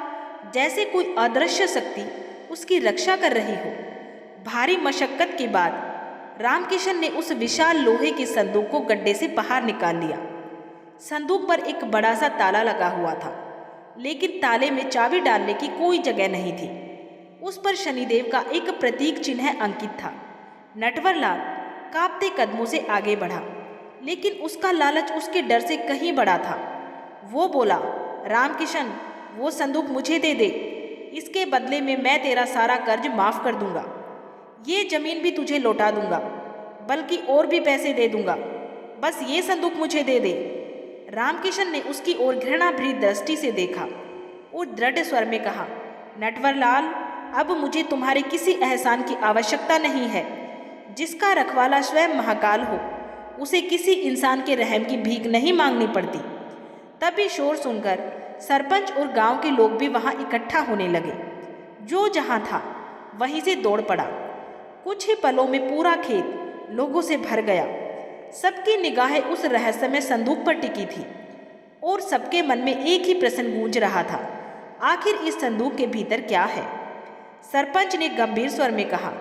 जैसे कोई अदृश्य शक्ति उसकी रक्षा कर रही हो। भारी मशक्कत के बाद रामकिशन ने उस विशाल लोहे के संदूक को गड्ढे से बाहर निकाल लिया। संदूक पर एक बड़ा सा ताला लगा हुआ था, लेकिन ताले में चाबी डालने की कोई जगह नहीं थी। उस पर शनिदेव का एक प्रतीक चिन्ह अंकित था। नटवर लाल कांपते कदमों से आगे बढ़ा, लेकिन उसका लालच उसके डर से कहीं बड़ा था। वो बोला, रामकिशन वो संदूक मुझे दे दे, इसके बदले में मैं तेरा सारा कर्ज माफ कर दूंगा। ये जमीन भी तुझे लौटा दूंगा, बल्कि और भी पैसे दे दूंगा। बस ये संदूक मुझे दे दे। रामकिशन ने उसकी ओर घृणा भरी दृष्टि से देखा और दृढ़ स्वर में कहा, नटवर लाल, अब मुझे तुम्हारे किसी एहसान की आवश्यकता नहीं है। जिसका रखवाला स्वयं महाकाल हो, उसे किसी इंसान के रहम की भीख नहीं मांगनी पड़ती। तभी शोर सुनकर सरपंच और गांव के लोग भी वहां इकट्ठा होने लगे। जो जहां था वहीं से दौड़ पड़ा। कुछ ही पलों में पूरा खेत लोगों से भर गया। सबकी निगाहें उस रहस्यमय संदूक पर टिकी थी और सबके मन में एक ही प्रश्न गूंज रहा था, आखिर इस संदूक के भीतर क्या है। सरपंच ने गंभीर स्वर में कहा,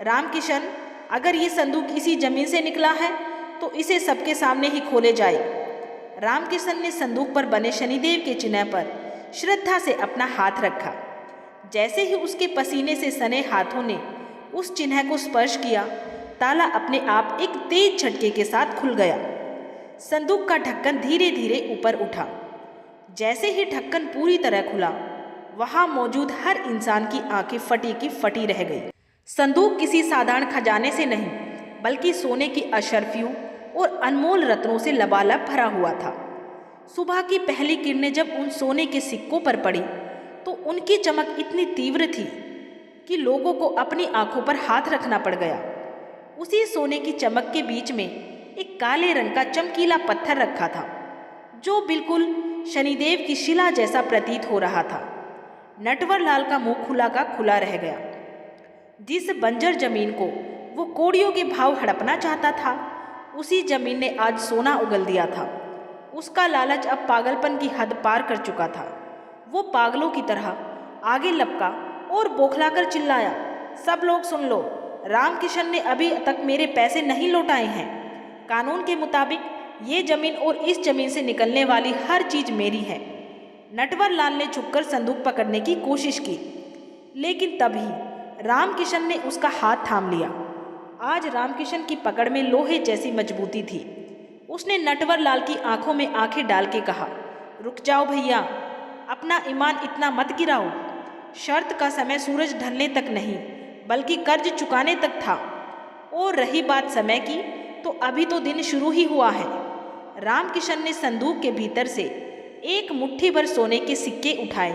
रामकिशन, अगर ये संदूक इसी जमीन से निकला है तो इसे सबके सामने ही खोले जाए। रामकिशन ने संदूक पर बने शनिदेव के चिन्ह पर श्रद्धा से अपना हाथ रखा। जैसे ही उसके पसीने से सने हाथों ने उस चिन्ह को स्पर्श किया, ताला अपने आप एक तेज झटके के साथ खुल गया। संदूक का ढक्कन धीरे धीरे ऊपर उठा। जैसे ही ढक्कन पूरी तरह खुला, वहां मौजूद हर इंसान की आंखें फटी की फटी रह गई। संदूक किसी साधारण खजाने से नहीं, बल्कि सोने की अशर्फियों और अनमोल रत्नों से लबालब भरा हुआ था। सुबह की पहली किरणें जब उन सोने के सिक्कों पर पड़ी तो उनकी चमक इतनी तीव्र थी कि लोगों को अपनी आंखों पर हाथ रखना पड़ गया। उसी सोने की चमक के बीच में एक काले रंग का चमकीला पत्थर रखा था, जो बिल्कुल शनिदेव की शिला जैसा प्रतीत हो रहा था। नटवर लाल का मुंह खुला का खुला रह गया। जिस बंजर जमीन को वो कौड़ियों के भाव हड़पना चाहता था, उसी जमीन ने आज सोना उगल दिया था। उसका लालच अब पागलपन की हद पार कर चुका था। वो पागलों की तरह आगे लपका और बौखलाकर चिल्लाया, सब लोग सुन लो, रामकिशन ने अभी तक मेरे पैसे नहीं लौटाए हैं। कानून के मुताबिक ये जमीन और इस जमीन से निकलने वाली हर चीज मेरी है। नटवर लाल ने छुपकर संदूक पकड़ने की कोशिश की, लेकिन तभी रामकिशन ने उसका हाथ थाम लिया। आज रामकिशन की पकड़ में लोहे जैसी मजबूती थी। उसने नटवर लाल की आंखों में आंखें डाल के कहा, रुक जाओ भैया, अपना ईमान इतना मत गिराओ। शर्त का समय सूरज ढलने तक नहीं, बल्कि कर्ज चुकाने तक था। और रही बात समय की, तो अभी तो दिन शुरू ही हुआ है। रामकिशन ने संदूक के भीतर से एक मुट्ठी भर सोने के सिक्के उठाए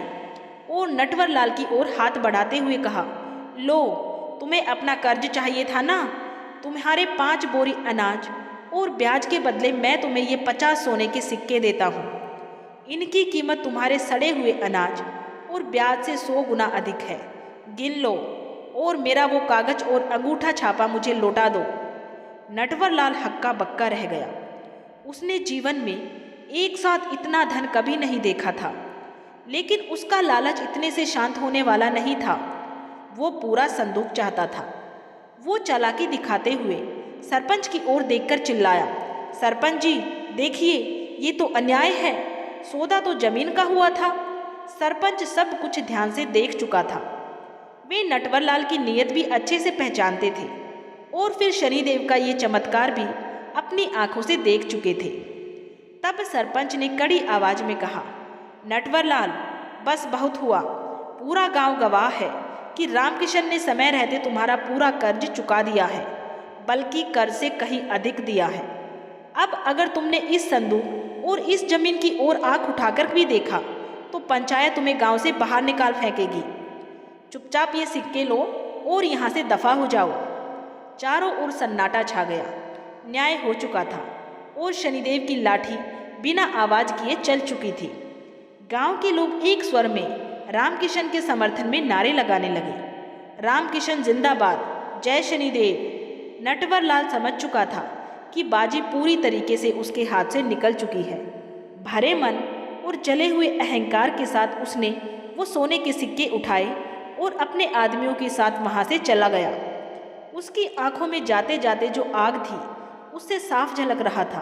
और नटवर लाल की ओर हाथ बढ़ाते हुए कहा, लो, तुम्हें अपना कर्ज चाहिए था ना? तुम्हारे 5 बोरी अनाज और ब्याज के बदले मैं तुम्हें ये 50 सोने के सिक्के देता हूँ। इनकी कीमत तुम्हारे सड़े हुए अनाज और ब्याज से 100 गुना अधिक है। गिन लो और मेरा वो कागज और अंगूठा छापा मुझे लौटा दो। नटवर लाल हक्का बक्का रह गया। उसने जीवन में एक साथ इतना धन कभी नहीं देखा था, लेकिन उसका लालच इतने से शांत होने वाला नहीं था। वो पूरा संदूक चाहता था। वो चालाकी दिखाते हुए सरपंच की ओर देखकर चिल्लाया, सरपंच जी देखिए, ये तो अन्याय है। सौदा तो जमीन का हुआ था। सरपंच सब कुछ ध्यान से देख चुका था। वे नटवर लाल की नीयत भी अच्छे से पहचानते थे और फिर शनिदेव का ये चमत्कार भी अपनी आंखों से देख चुके थे। तब सरपंच ने कड़ी आवाज में कहा, नटवर लाल, बस बहुत हुआ। पूरा गांव गवाह है कि रामकिशन ने समय रहते तुम्हारा पूरा कर्ज चुका दिया है, बल्कि कर्ज से कहीं अधिक दिया है। अब अगर तुमने इस संदूक और इस जमीन की ओर आंख उठाकर भी देखा तो पंचायत तुम्हें गांव से बाहर निकाल फेंकेगी। चुपचाप ये सिक्के लो और यहाँ से दफा हो जाओ। चारों ओर सन्नाटा छा गया। न्याय हो चुका था और शनिदेव की लाठी बिना आवाज किए चल चुकी थी। गांव के लोग एक स्वर में रामकिशन के समर्थन में नारे लगाने लगे, रामकिशन जिंदाबाद, जय शनिदेव। नटवर लाल समझ चुका था कि बाजी पूरी तरीके से उसके हाथ से निकल चुकी है। भरे मन और जले हुए अहंकार के साथ उसने वो सोने के सिक्के उठाए और अपने आदमियों के साथ वहां से चला गया। उसकी आंखों में जाते जाते जो आग थी, उससे साफ झलक रहा था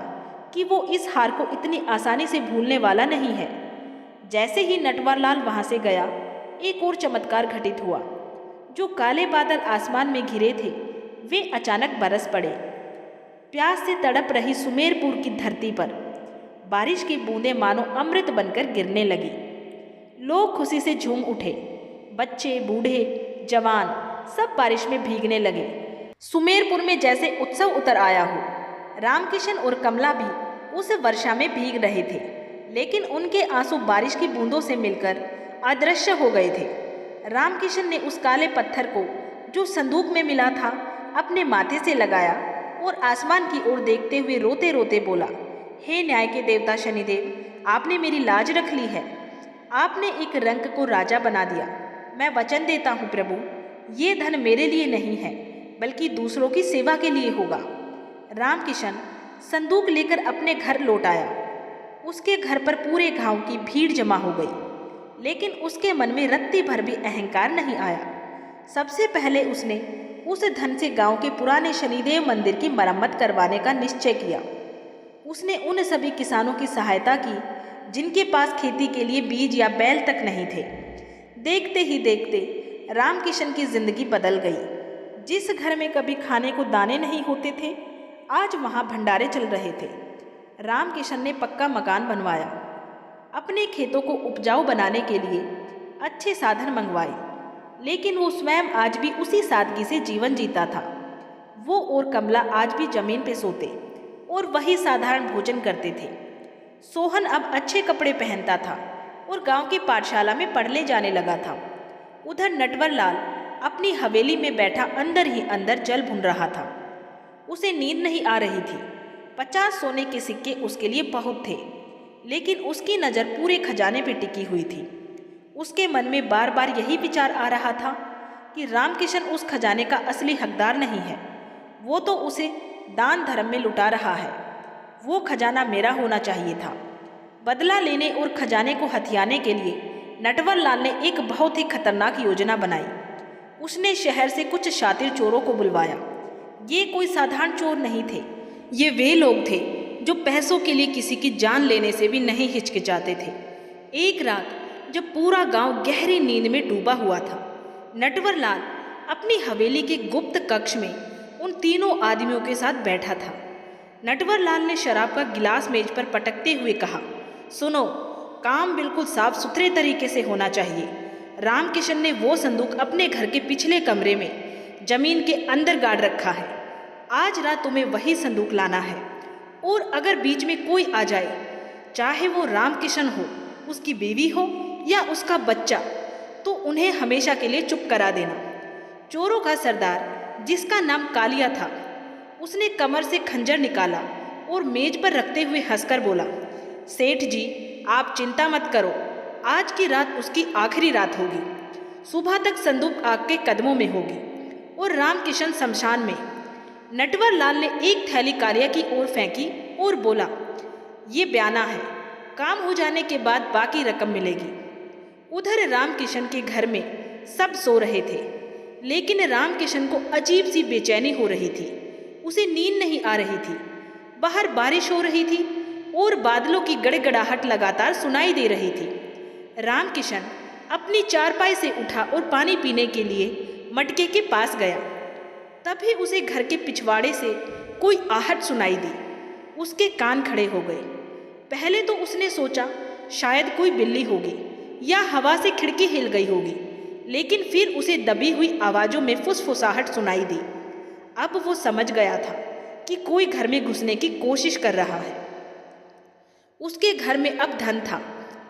कि वो इस हार को इतनी आसानी से भूलने वाला नहीं है। जैसे ही नटवर लाल वहां से गया, एक और चमत्कार घटित हुआ। जो काले बादल आसमान में घिरे थे, वे अचानक बरस पड़े। प्यास से तड़प रही सुमेरपुर की धरती पर बारिश की बूंदें मानो अमृत बनकर गिरने लगी। लोग खुशी से झूम उठे। बच्चे, बूढ़े, जवान सब बारिश में भीगने लगे। सुमेरपुर में जैसे उत्सव उतर आया हो। रामकिशन और कमला भी उस वर्षा में भीग रहे थे, लेकिन उनके आंसू बारिश की बूंदों से मिलकर अदृश्य हो गए थे। रामकिशन ने उस काले पत्थर को जो संदूक में मिला था अपने माथे से लगाया और आसमान की ओर देखते हुए रोते रोते बोला, हे न्याय के देवता शनिदेव, आपने मेरी लाज रख ली है। आपने एक रंक को राजा बना दिया। मैं वचन देता हूँ प्रभु, ये धन मेरे लिए नहीं है, बल्कि दूसरों की सेवा के लिए होगा। रामकिशन संदूक लेकर अपने घर लौट आया। उसके घर पर पूरे गांव की भीड़ जमा हो गई, लेकिन उसके मन में रत्ती भर भी अहंकार नहीं आया। सबसे पहले उसने उस धन से गांव के पुराने शनिदेव मंदिर की मरम्मत करवाने का निश्चय किया। उसने उन सभी किसानों की सहायता की जिनके पास खेती के लिए बीज या बैल तक नहीं थे। देखते ही देखते रामकिशन की जिंदगी बदल गई। जिस घर में कभी खाने को दाने नहीं होते थे, आज वहां भंडारे चल रहे थे। रामकिशन ने पक्का मकान बनवाया। अपने खेतों को उपजाऊ बनाने के लिए अच्छे साधन मंगवाए, लेकिन वो स्वयं आज भी उसी सादगी से जीवन जीता था। वो और कमला आज भी जमीन पे सोते और वही साधारण भोजन करते थे। सोहन अब अच्छे कपड़े पहनता था और गांव की पाठशाला में पढ़ने जाने लगा था। उधर नटवर लाल अपनी हवेली में बैठा अंदर ही अंदर जल भुन रहा था। उसे नींद नहीं आ रही थी। 50 सोने के सिक्के उसके लिए बहुत थे, लेकिन उसकी नज़र पूरे खजाने पे टिकी हुई थी। उसके मन में बार बार यही विचार आ रहा था कि रामकिशन उस खजाने का असली हकदार नहीं है। वो तो उसे दान धर्म में लुटा रहा है। वो खजाना मेरा होना चाहिए था। बदला लेने और खजाने को हथियाने के लिए नटवर लाल ने एक बहुत ही खतरनाक योजना बनाई। उसने शहर से कुछ शातिर चोरों को बुलवाया। ये कोई साधारण चोर नहीं थे। ये वे लोग थे जो पैसों के लिए किसी की जान लेने से भी नहीं हिचकिचाते थे। एक रात जब पूरा गांव गहरी नींद में डूबा हुआ था, नटवर लाल अपनी हवेली के गुप्त कक्ष में उन तीनों आदमियों के साथ बैठा था। नटवर लाल ने शराब का गिलास मेज पर पटकते हुए कहा, सुनो, काम बिल्कुल साफ सुथरे तरीके से होना चाहिए। रामकिशन ने वो संदूक अपने घर के पिछले कमरे में जमीन के अंदर गाड़ रखा है। आज रात तुम्हें वही संदूक लाना है, और अगर बीच में कोई आ जाए, चाहे वो रामकिशन हो, उसकी बीवी हो या उसका बच्चा, तो उन्हें हमेशा के लिए चुप करा देना। चोरों का सरदार, जिसका नाम कालिया था, उसने कमर से खंजर निकाला और मेज पर रखते हुए हंसकर बोला, सेठ जी, आप चिंता मत करो, आज की रात उसकी आखिरी रात होगी। सुबह तक संदूक आग के कदमों में होगी और रामकिशन शमशान में। नटवर लाल ने एक थैली कालिया की ओर फेंकी और बोला, ये बयाना है, काम हो जाने के बाद बाकी रकम मिलेगी। उधर रामकिशन के घर में सब सो रहे थे, लेकिन रामकिशन को अजीब सी बेचैनी हो रही थी। उसे नींद नहीं आ रही थी। बाहर बारिश हो रही थी और बादलों की गड़गड़ाहट लगातार सुनाई दे रही थी। रामकिशन अपनी चारपाई से उठा और पानी पीने के लिए मटके के पास गया। तभी उसे घर के पिछवाड़े से कोई आहट सुनाई दी। उसके कान खड़े हो गए। पहले तो उसने सोचा शायद कोई बिल्ली होगी या हवा से खिड़की हिल गई होगी, लेकिन फिर उसे दबी हुई आवाज़ों में फुसफुसाहट सुनाई दी। अब वो समझ गया था कि कोई घर में घुसने की कोशिश कर रहा है। उसके घर में अब धन था,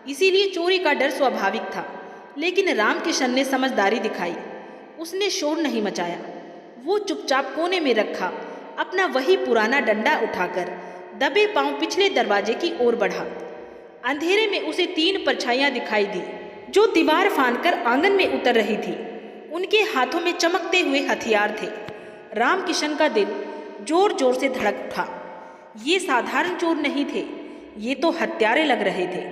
इसीलिए चोरी का डर स्वाभाविक था, लेकिन रामकिशन ने समझदारी दिखाई। उसने शोर नहीं मचाया। वो चुपचाप कोने में रखा अपना वही पुराना डंडा उठाकर दबे पांव पिछले दरवाजे की ओर बढ़ा। अंधेरे में उसे 3 परछाइयां दिखाई दी जो दीवार फांदकर आंगन में उतर रही थी। उनके हाथों में चमकते हुए हथियार थे। रामकिशन का दिल जोर जोर से धड़क उठा। ये साधारण चोर नहीं थे, ये तो हत्यारे लग रहे थे।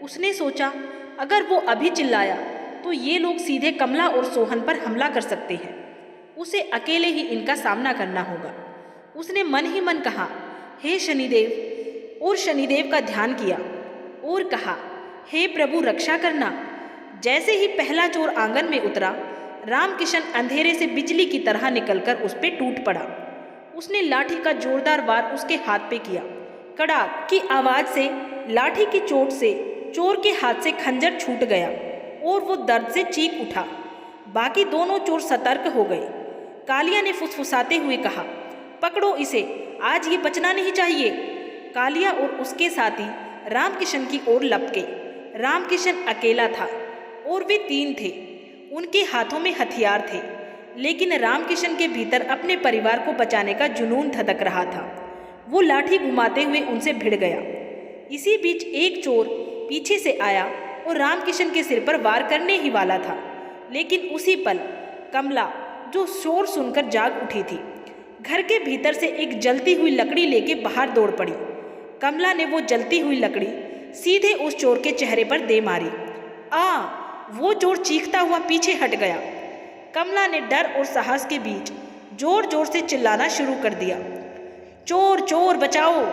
उसने सोचा, अगर वो अभी चिल्लाया तो ये लोग सीधे कमला और सोहन पर हमला कर सकते हैं। उसे अकेले ही इनका सामना करना होगा। उसने मन ही मन कहा, हे शनिदेव, और शनिदेव का ध्यान किया और कहा, हे प्रभु रक्षा करना। जैसे ही पहला चोर आंगन में उतरा, रामकिशन अंधेरे से बिजली की तरह निकलकर उस पे टूट पड़ा। उसने लाठी का जोरदार वार उसके हाथ पे किया। कड़ाक की आवाज से लाठी की चोट से चोर के हाथ से खंजर छूट गया और वो दर्द से चीख उठा। बाकी दोनों चोर सतर्क हो गए। कालिया ने फुसफुसाते हुए कहा, पकड़ो इसे, आज ये बचना नहीं चाहिए। कालिया और उसके साथी रामकिशन की ओर लपके। रामकिशन अकेला था और वे 3 थे। उनके हाथों में हथियार थे, लेकिन रामकिशन के भीतर अपने परिवार को बचाने का जुनून धधक रहा था। वो लाठी घुमाते हुए उनसे भिड़ गया। इसी बीच एक चोर पीछे से आया और रामकिशन के सिर पर वार करने ही वाला था, लेकिन उसी पल कमला, जो शोर सुनकर जाग उठी थी, घर के भीतर से एक जलती हुई लकड़ी लेके बाहर दौड़ पड़ी। कमला ने वो जलती हुई लकड़ी सीधे उस चोर के चेहरे पर दे मारी। वो चोर चीखता हुआ पीछे हट गया। कमला ने डर और साहस के बीच जोर जोर से चिल्लाना शुरू कर दिया, चोर चोर बचाओ।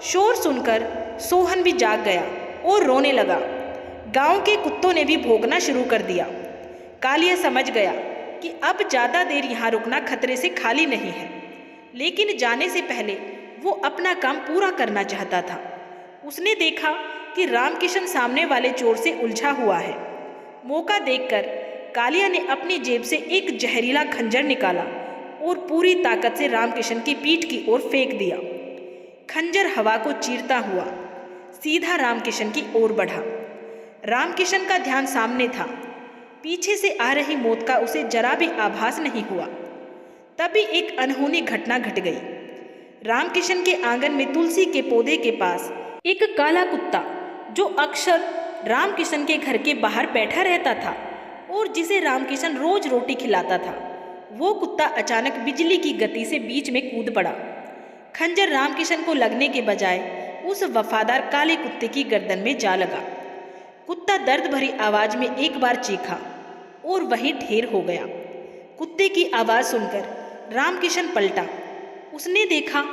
शोर सुनकर सोहन भी जाग गया और रोने लगा। गांव के कुत्तों ने भी भौंकना शुरू कर दिया। कालिया समझ गया कि अब ज़्यादा देर यहाँ रुकना खतरे से खाली नहीं है, लेकिन जाने से पहले वो अपना काम पूरा करना चाहता था। उसने देखा कि रामकिशन सामने वाले चोर से उलझा हुआ है। मौका देखकर कालिया ने अपनी जेब से एक जहरीला खंजर निकाला और पूरी ताकत से रामकिशन की पीठ की ओर फेंक दिया। खंजर हवा को चीरता हुआ सीधा रामकिशन की ओर बढ़ा। रामकिशन का ध्यान सामने था। पीछे से आ रही मौत का उसे जरा भी आभास नहीं हुआ। तभी एक अनहोनी घटना घट गई। रामकिशन के आंगन में तुलसी के पौधे के पास एक काला कुत्ता, जो अक्सर रामकिशन के घर के बाहर बैठा रहता था और जिसे रामकिशन रोज रोटी खिलाता था, वो कुत्ता अचानक बिजली की गति से बीच में कूद पड़ा। खंजर रामकिशन को लगने के बजाय उस वफादार काले कुत्ते की गर्दन में जा लगा। कुत्ता दर्द भरी आवाज में एक बार चीखा और वहीं ढेर हो गया। कुत्ते की आवाज सुनकर रामकिशन पलटा। उसने देखा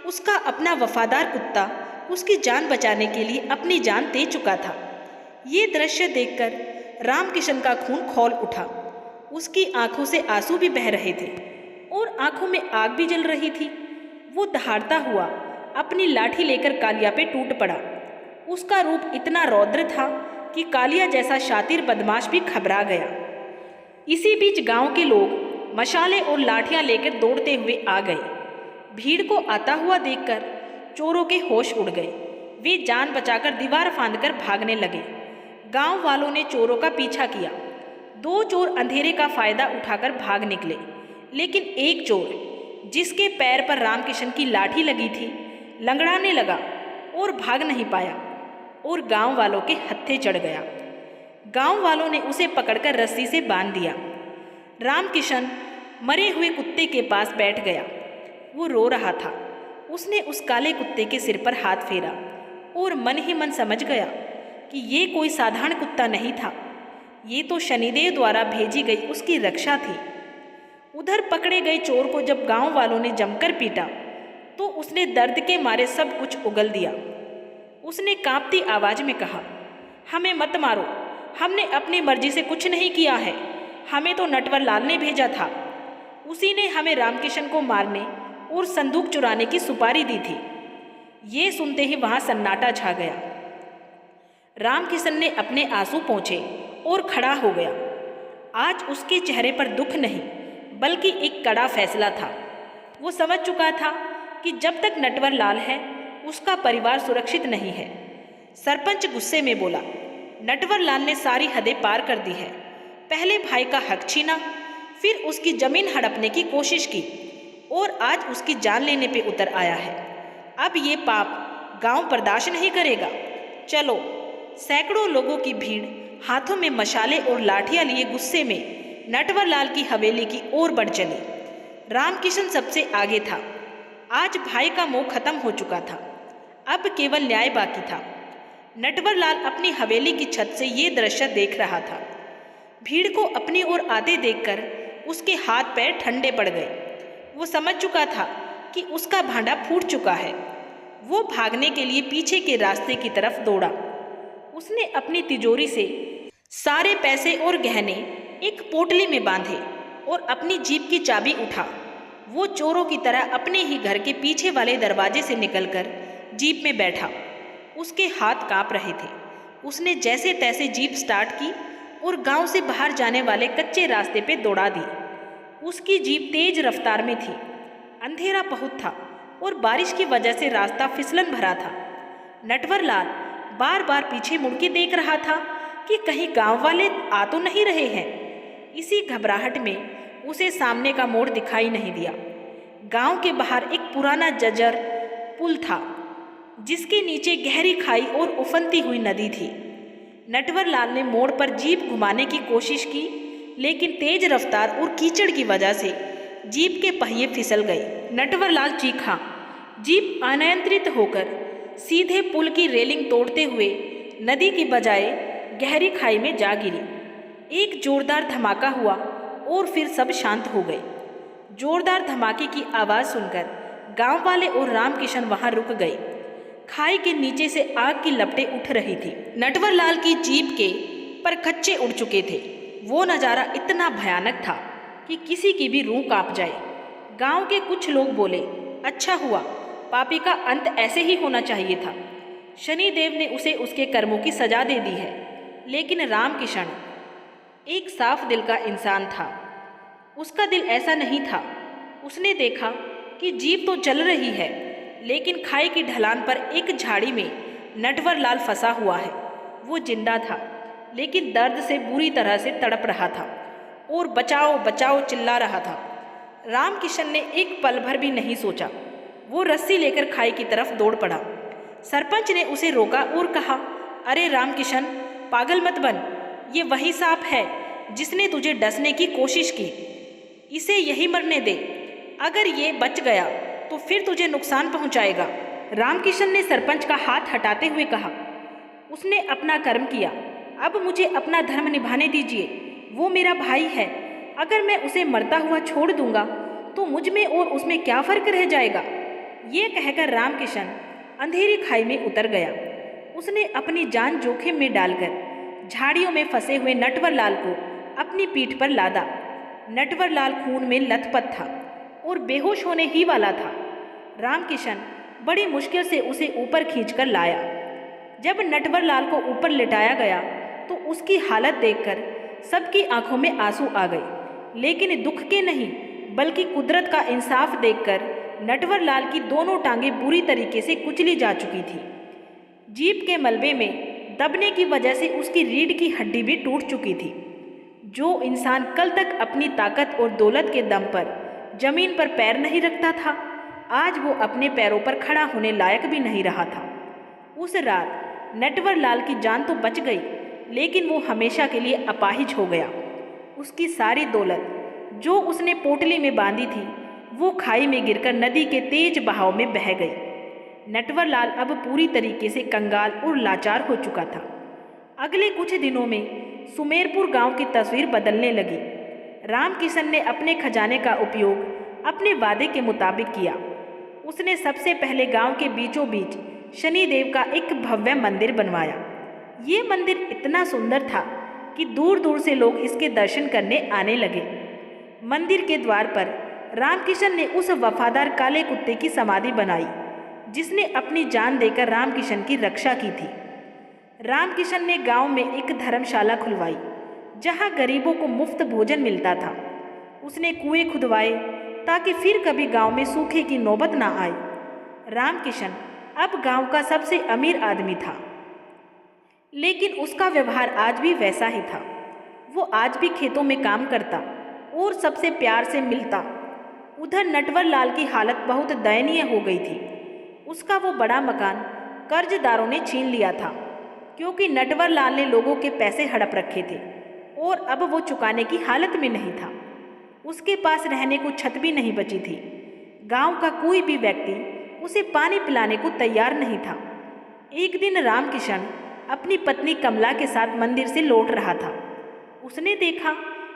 उसका अपना वफादार कुत्ता उसकी जान बचाने के लिए अपनी जान दे चुका था। ये दृश्य देखकर रामकिशन का खून खौल उठा। उसकी आंखों से आंसू भी बह रहे थे और आंखों में आग भी जल रही थी। वो दहाड़ता हुआ अपनी लाठी लेकर कालिया पे टूट पड़ा। उसका रूप इतना रौद्र था कि कालिया जैसा शातिर बदमाश भी घबरा गया। इसी बीच गांव के लोग मशाले और लाठियां लेकर दौड़ते हुए आ गए। भीड़ को आता हुआ देखकर चोरों के होश उड़ गए। वे जान बचाकर दीवार फांदकर भागने लगे। गांव वालों ने चोरों का पीछा किया। 2 चोर अंधेरे का फायदा उठाकर भाग निकले, लेकिन एक चोर जिसके पैर पर रामकिशन की लाठी लगी थी लंगड़ाने लगा और भाग नहीं पाया और गांव वालों के हत्थे चढ़ गया। गांव वालों ने उसे पकड़कर रस्सी से बांध दिया। रामकिशन मरे हुए कुत्ते के पास बैठ गया। वो रो रहा था। उसने उस काले कुत्ते के सिर पर हाथ फेरा और मन ही मन समझ गया कि ये कोई साधारण कुत्ता नहीं था। ये तो शनिदेव द्वारा भेजी गई उसकी रक्षा थी। उधर पकड़े गए चोर को जब गांव वालों ने जमकर पीटा तो उसने दर्द के मारे सब कुछ उगल दिया। उसने कांपती आवाज में कहा, हमें मत मारो, हमने अपनी मर्जी से कुछ नहीं किया है। हमें तो नटवर लाल ने भेजा था। उसी ने हमें रामकिशन को मारने और संदूक चुराने की सुपारी दी थी। ये सुनते ही वहां सन्नाटा छा गया। रामकिशन ने अपने आंसू पोंछे और खड़ा हो गया। आज उसके चेहरे पर दुख नहीं बल्कि एक कड़ा फैसला था। वो समझ चुका था कि जब तक नटवर लाल है उसका परिवार सुरक्षित नहीं है। सरपंच गुस्से में बोला, नटवर लाल ने सारी हदें पार कर दी है। पहले भाई का हक छीना, फिर उसकी जमीन हड़पने की कोशिश की और आज उसकी जान लेने पे उतर आया है। अब ये पाप गांव बर्दाश्त नहीं करेगा। चलो। सैकड़ों लोगों की भीड़ हाथों में मशाले और लाठियां लिए गुस्से में नटवर लाल की हवेली की ओर बढ़ चली। रामकिशन सबसे आगे था। आज भाई का मोह खत्म हो चुका था। अब केवल न्याय बाकी था। नटवर लाल अपनी हवेली की छत से ये दृश्य देख रहा था। भीड़ को अपनी ओर आते देखकर उसके हाथ पैर ठंडे पड़ गए। वो समझ चुका था कि उसका भांडा फूट चुका है। वो भागने के लिए पीछे के रास्ते की तरफ दौड़ा। उसने अपनी तिजोरी से सारे पैसे और गहने एक पोटली में बांधे और अपनी जीप की चाबी उठा। वो चोरों की तरह अपने ही घर के पीछे वाले दरवाजे से निकलकर जीप में बैठा। उसके हाथ कांप रहे थे। उसने जैसे तैसे जीप स्टार्ट की और गांव से बाहर जाने वाले कच्चे रास्ते पे दौड़ा दी। उसकी जीप तेज रफ्तार में थी। अंधेरा बहुत था और बारिश की वजह से रास्ता फिसलन भरा था। नटवर लाल बार बार पीछे मुड़ के देख रहा था कि कहीं गांव वाले आ तो नहीं रहे हैं। इसी घबराहट में उसे सामने का मोड़ दिखाई नहीं दिया। गांव के बाहर एक पुराना जर्जर पुल था जिसके नीचे गहरी खाई और उफनती हुई नदी थी। नटवर लाल ने मोड़ पर जीप घुमाने की कोशिश की, लेकिन तेज रफ्तार और कीचड़ की वजह से जीप के पहिए फिसल गए। नटवर लाल चीखा। जीप अनियंत्रित होकर सीधे पुल की रेलिंग तोड़ते हुए नदी की बजाय गहरी खाई में जा गिरी। एक जोरदार धमाका हुआ और फिर सब शांत हो गए। जोरदार धमाके की आवाज़ सुनकर गांव वाले और रामकिशन वहां रुक गए। खाई के नीचे से आग की लपटें उठ रही थी। नटवर लाल की जीप के परखच्चे उड़ चुके थे। वो नज़ारा इतना भयानक था कि किसी की भी रूह कांप जाए। गांव के कुछ लोग बोले, अच्छा हुआ, पापी का अंत ऐसे ही होना चाहिए था। शनिदेव ने उसे उसके कर्मों की सजा दे दी है। लेकिन रामकिशन एक साफ दिल का इंसान था। उसका दिल ऐसा नहीं था। उसने देखा कि जीप तो चल रही है, लेकिन खाई की ढलान पर एक झाड़ी में नटवर लाल फंसा हुआ है। वो जिंदा था, लेकिन दर्द से बुरी तरह से तड़प रहा था और बचाओ बचाओ चिल्ला रहा था। रामकिशन ने एक पल भर भी नहीं सोचा। वो रस्सी लेकर खाई की तरफ दौड़ पड़ा। सरपंच ने उसे रोका और कहा, अरे रामकिशन, पागल मत बन। ये वही सांप है जिसने तुझे डसने की कोशिश की। इसे यही मरने दे। अगर ये बच गया तो फिर तुझे नुकसान पहुंचाएगा। रामकिशन ने सरपंच का हाथ हटाते हुए कहा, उसने अपना कर्म किया, अब मुझे अपना धर्म निभाने दीजिए। वो मेरा भाई है, अगर मैं उसे मरता हुआ छोड़ दूंगा तो मुझ में और उसमें क्या फर्क रह जाएगा। ये कहकर रामकिशन अंधेरी खाई में उतर गया। उसने अपनी जान जोखिम में डालकर झाड़ियों में फंसे हुए नटवरलाल को अपनी पीठ पर लादा। नटवरलाल खून में लथपथ था और बेहोश होने ही वाला था। रामकिशन बड़ी मुश्किल से उसे ऊपर खींचकर लाया। जब नटवरलाल को ऊपर लिटाया गया तो उसकी हालत देखकर सबकी आंखों में आंसू आ गए, लेकिन दुख के नहीं बल्कि कुदरत का इंसाफ देखकर नटवरलाल की दोनों टांगें बुरी तरीके से कुचली जा चुकी थी। जीप के मलबे में दबने की वजह से उसकी रीढ़ की हड्डी भी टूट चुकी थी। जो इंसान कल तक अपनी ताकत और दौलत के दम पर जमीन पर पैर नहीं रखता था, आज वो अपने पैरों पर खड़ा होने लायक भी नहीं रहा था। उस रात नटवरलाल की जान तो बच गई, लेकिन वो हमेशा के लिए अपाहिज हो गया। उसकी सारी दौलत जो उसने पोटली में बांधी थी वो खाई में गिरकर नदी के तेज बहाव में बह गई। नटवरलाल अब पूरी तरीके से कंगाल और लाचार हो चुका था। अगले कुछ दिनों में सुमेरपुर गांव की तस्वीर बदलने लगी। रामकिशन ने अपने खजाने का उपयोग अपने वादे के मुताबिक किया। उसने सबसे पहले गांव के बीचों बीच शनिदेव का एक भव्य मंदिर बनवाया। ये मंदिर इतना सुंदर था कि दूर दूर से लोग इसके दर्शन करने आने लगे। मंदिर के द्वार पर रामकिशन ने उस वफादार काले कुत्ते की समाधि बनाई जिसने अपनी जान देकर रामकिशन की रक्षा की थी। रामकिशन ने गांव में एक धर्मशाला खुलवाई जहां गरीबों को मुफ्त भोजन मिलता था। उसने कुएं खुदवाए ताकि फिर कभी गांव में सूखे की नौबत ना आए। रामकिशन अब गांव का सबसे अमीर आदमी था, लेकिन उसका व्यवहार आज भी वैसा ही था। वो आज भी खेतों में काम करता और सबसे प्यार से मिलता। उधर नटवरलाल की हालत बहुत दयनीय हो गई थी। उसका वो बड़ा मकान कर्जदारों ने छीन लिया था, क्योंकि नटवरलाल ने लोगों के पैसे हड़प रखे थे और अब वो चुकाने की हालत में नहीं था। उसके पास रहने को छत भी नहीं बची थी। गांव का कोई भी व्यक्ति उसे पानी पिलाने को तैयार नहीं था। एक दिन रामकिशन अपनी पत्नी कमला के साथ मंदिर से लौट रहा था। उसने देखा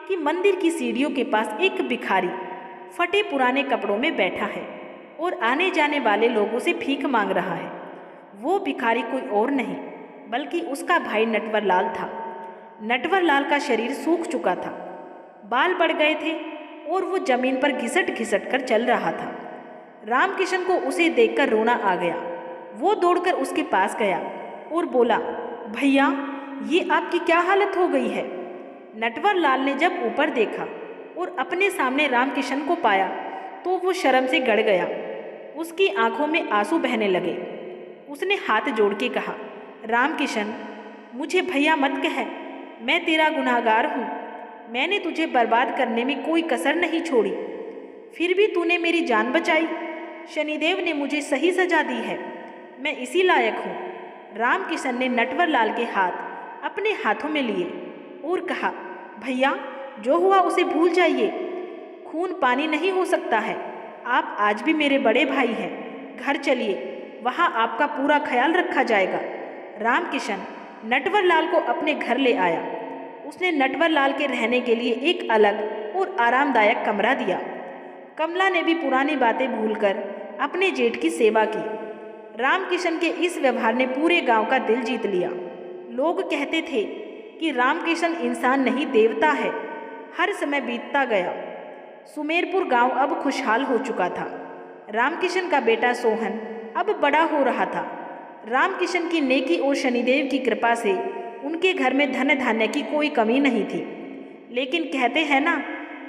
कि मंदिर की सीढ़ियों के पास एक भिखारी फटे पुराने कपड़ों में बैठा है और आने जाने वाले लोगों से भीख मांग रहा है। वो भिखारी कोई और नहीं बल्कि उसका भाई नटवरलाल था। नटवरलाल का शरीर सूख चुका था, बाल बढ़ गए थे और वो जमीन पर घिसट घिसट कर चल रहा था। रामकिशन को उसे देखकर रोना आ गया। वो दौड़कर उसके पास गया और बोला, भैया ये आपकी क्या हालत हो गई है। नटवरलाल ने जब ऊपर देखा और अपने सामने रामकिशन को पाया तो वो शर्म से गड़ गया। उसकी आंखों में आंसू बहने लगे। उसने हाथ जोड़ के कहा, रामकिशन मुझे भैया मत कह, मैं तेरा गुनहगार हूँ। मैंने तुझे बर्बाद करने में कोई कसर नहीं छोड़ी, फिर भी तूने मेरी जान बचाई। शनिदेव ने मुझे सही सजा दी है, मैं इसी लायक हूँ। रामकिशन ने नटवरलाल के हाथ अपने हाथों में लिए और कहा, भैया जो हुआ उसे भूल जाइए, खून पानी नहीं हो सकता है। आप आज भी मेरे बड़े भाई हैं। घर चलिए, वहाँ आपका पूरा ख्याल रखा जाएगा। रामकिशन नटवरलाल को अपने घर ले आया। उसने नटवरलाल के रहने के लिए एक अलग और आरामदायक कमरा दिया। कमला ने भी पुरानी बातें भूलकर अपने जेठ की सेवा की। रामकिशन के इस व्यवहार ने पूरे गांव का दिल जीत लिया। लोग कहते थे कि रामकिशन इंसान नहीं देवता है। हर समय बीतता गया। सुमेरपुर गांव अब खुशहाल हो चुका था। रामकिशन का बेटा सोहन अब बड़ा हो रहा था। रामकिशन की नेकी और शनिदेव की कृपा से उनके घर में धन धान्य की कोई कमी नहीं थी। लेकिन कहते हैं ना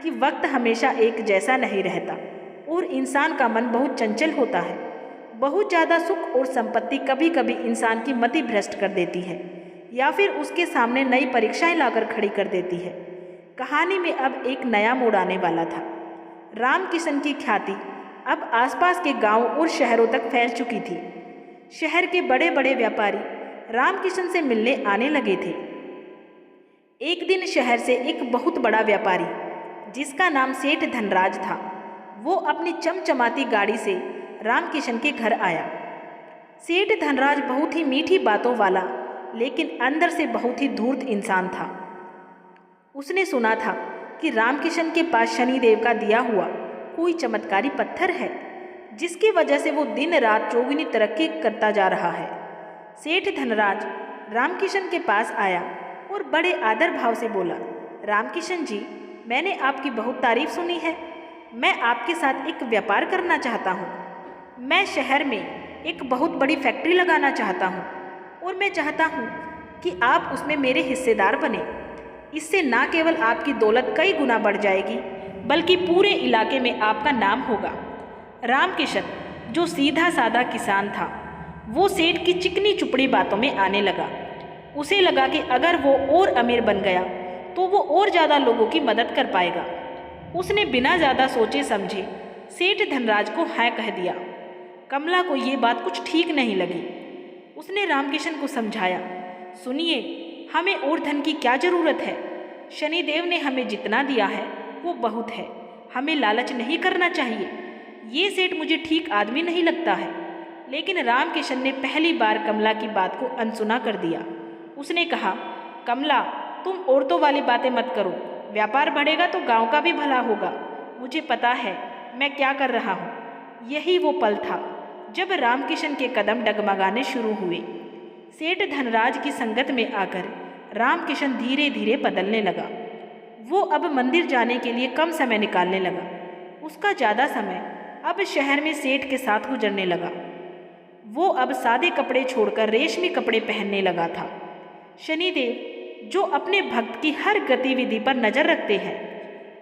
कि वक्त हमेशा एक जैसा नहीं रहता और इंसान का मन बहुत चंचल होता है। बहुत ज़्यादा सुख और संपत्ति कभी कभी इंसान की मति भ्रष्ट कर देती है या फिर उसके सामने नई परीक्षाएं लाकर खड़ी कर देती है। कहानी में अब एक नया मोड़ आने वाला था। रामकिशन की ख्याति अब आसपास के गांवों और शहरों तक फैल चुकी थी। शहर के बड़े बड़े व्यापारी रामकिशन से मिलने आने लगे थे। एक दिन शहर से एक बहुत बड़ा व्यापारी जिसका नाम सेठ धनराज था, वो अपनी चमचमाती गाड़ी से रामकिशन के घर आया। सेठ धनराज बहुत ही मीठी बातों वाला लेकिन अंदर से बहुत ही धूर्त इंसान था। उसने सुना था कि रामकिशन के पास शनिदेव का दिया हुआ कोई चमत्कारी पत्थर है जिसकी वजह से वो दिन रात चौगुनी तरक्की करता जा रहा है। सेठ धनराज रामकिशन के पास आया और बड़े आदर भाव से बोला, रामकिशन जी, मैंने आपकी बहुत तारीफ सुनी है। मैं आपके साथ एक व्यापार करना चाहता हूँ। मैं शहर में एक बहुत बड़ी फैक्ट्री लगाना चाहता हूँ और मैं चाहता हूँ कि आप उसमें मेरे हिस्सेदार बने। इससे ना केवल आपकी दौलत कई गुना बढ़ जाएगी बल्कि पूरे इलाके में आपका नाम होगा। रामकिशन, जो सीधा साधा किसान था, वो सेठ की चिकनी चुपड़ी बातों में आने लगा। उसे लगा कि अगर वो और अमीर बन गया तो वो और ज़्यादा लोगों की मदद कर पाएगा। उसने बिना ज़्यादा सोचे समझे सेठ धनराज को हाँ कह दिया। कमला को ये बात कुछ ठीक नहीं लगी। उसने रामकिशन को समझाया, सुनिए, हमें और धन की क्या ज़रूरत है? शनिदेव ने हमें जितना दिया है वो बहुत है। हमें लालच नहीं करना चाहिए। ये सेठ मुझे ठीक आदमी नहीं लगता है। लेकिन रामकिशन ने पहली बार कमला की बात को अनसुना कर दिया। उसने कहा, कमला, तुम औरतों वाली बातें मत करो। व्यापार बढ़ेगा तो गांव का भी भला होगा। मुझे पता है मैं क्या कर रहा हूँ। यही वो पल था जब रामकिशन के कदम डगमगाने शुरू हुए। सेठ धनराज की संगत में आकर रामकिशन धीरे धीरे बदलने लगा। वो अब मंदिर जाने के लिए कम समय निकालने लगा। उसका ज़्यादा समय अब शहर में सेठ के साथ गुजरने लगा। वो अब सादे कपड़े छोड़कर रेशमी कपड़े पहनने लगा था। शनिदेव, जो अपने भक्त की हर गतिविधि पर नजर रखते हैं,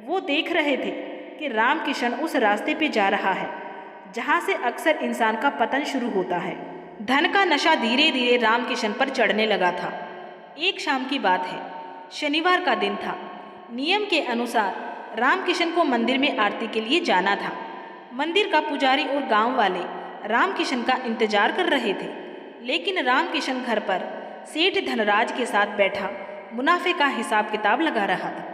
वो देख रहे थे कि रामकिशन उस रास्ते पे जा रहा है जहाँ से अक्सर इंसान का पतन शुरू होता है। धन का नशा धीरे धीरे रामकिशन पर चढ़ने लगा था। एक शाम की बात है, शनिवार का दिन था। नियम के अनुसार रामकिशन को मंदिर में आरती के लिए जाना था। मंदिर का पुजारी और गांव वाले रामकिशन का इंतजार कर रहे थे, लेकिन रामकिशन घर पर सेठ धनराज के साथ बैठा मुनाफे का हिसाब किताब लगा रहा था।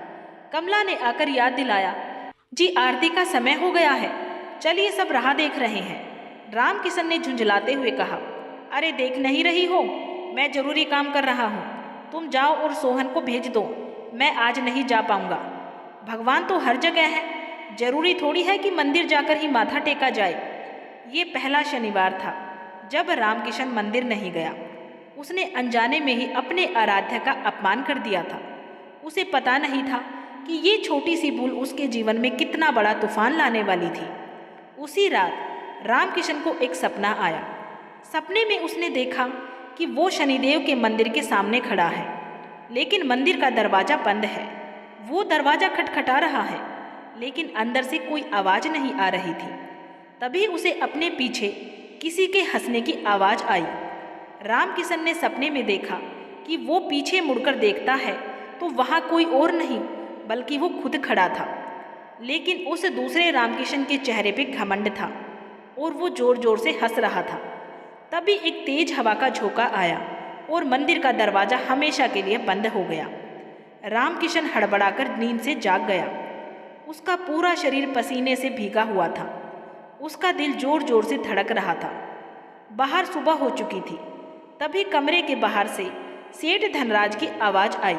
कमला ने आकर याद दिलाया, जी, आरती का समय हो गया है, चलिए सब राह देख रहे हैं। रामकिशन ने झुंझलाते हुए कहा, अरे देख नहीं रही हो, मैं जरूरी काम कर रहा हूँ। तुम जाओ और सोहन को भेज दो, मैं आज नहीं जा पाऊंगा। भगवान तो हर जगह है, जरूरी थोड़ी है कि मंदिर जाकर ही माथा टेका जाए। ये पहला शनिवार था जब रामकिशन मंदिर नहीं गया। उसने अनजाने में ही अपने आराध्य का अपमान कर दिया था। उसे पता नहीं था कि ये छोटी सी भूल उसके जीवन में कितना बड़ा तूफान लाने वाली थी। उसी रात रामकिशन को एक सपना आया। सपने में उसने देखा कि वो शनिदेव के मंदिर के सामने खड़ा है, लेकिन मंदिर का दरवाज़ा बंद है। वो दरवाज़ा खटखटा रहा है, लेकिन अंदर से कोई आवाज़ नहीं आ रही थी। तभी उसे अपने पीछे किसी के हंसने की आवाज़ आई। रामकिशन ने सपने में देखा कि वो पीछे मुड़कर देखता है तो वहाँ कोई और नहीं बल्कि वो खुद खड़ा था। लेकिन उस दूसरे रामकिशन के चेहरे पे घमंड था और वो जोर जोर से हंस रहा था। तभी एक तेज हवा का झोंका आया और मंदिर का दरवाज़ा हमेशा के लिए बंद हो गया। रामकिशन हड़बड़ाकर नींद से जाग गया। उसका पूरा शरीर पसीने से भीगा हुआ था। उसका दिल जोर जोर से धड़क रहा था। बाहर सुबह हो चुकी थी। तभी कमरे के बाहर से सेठ धनराज की आवाज़ आई,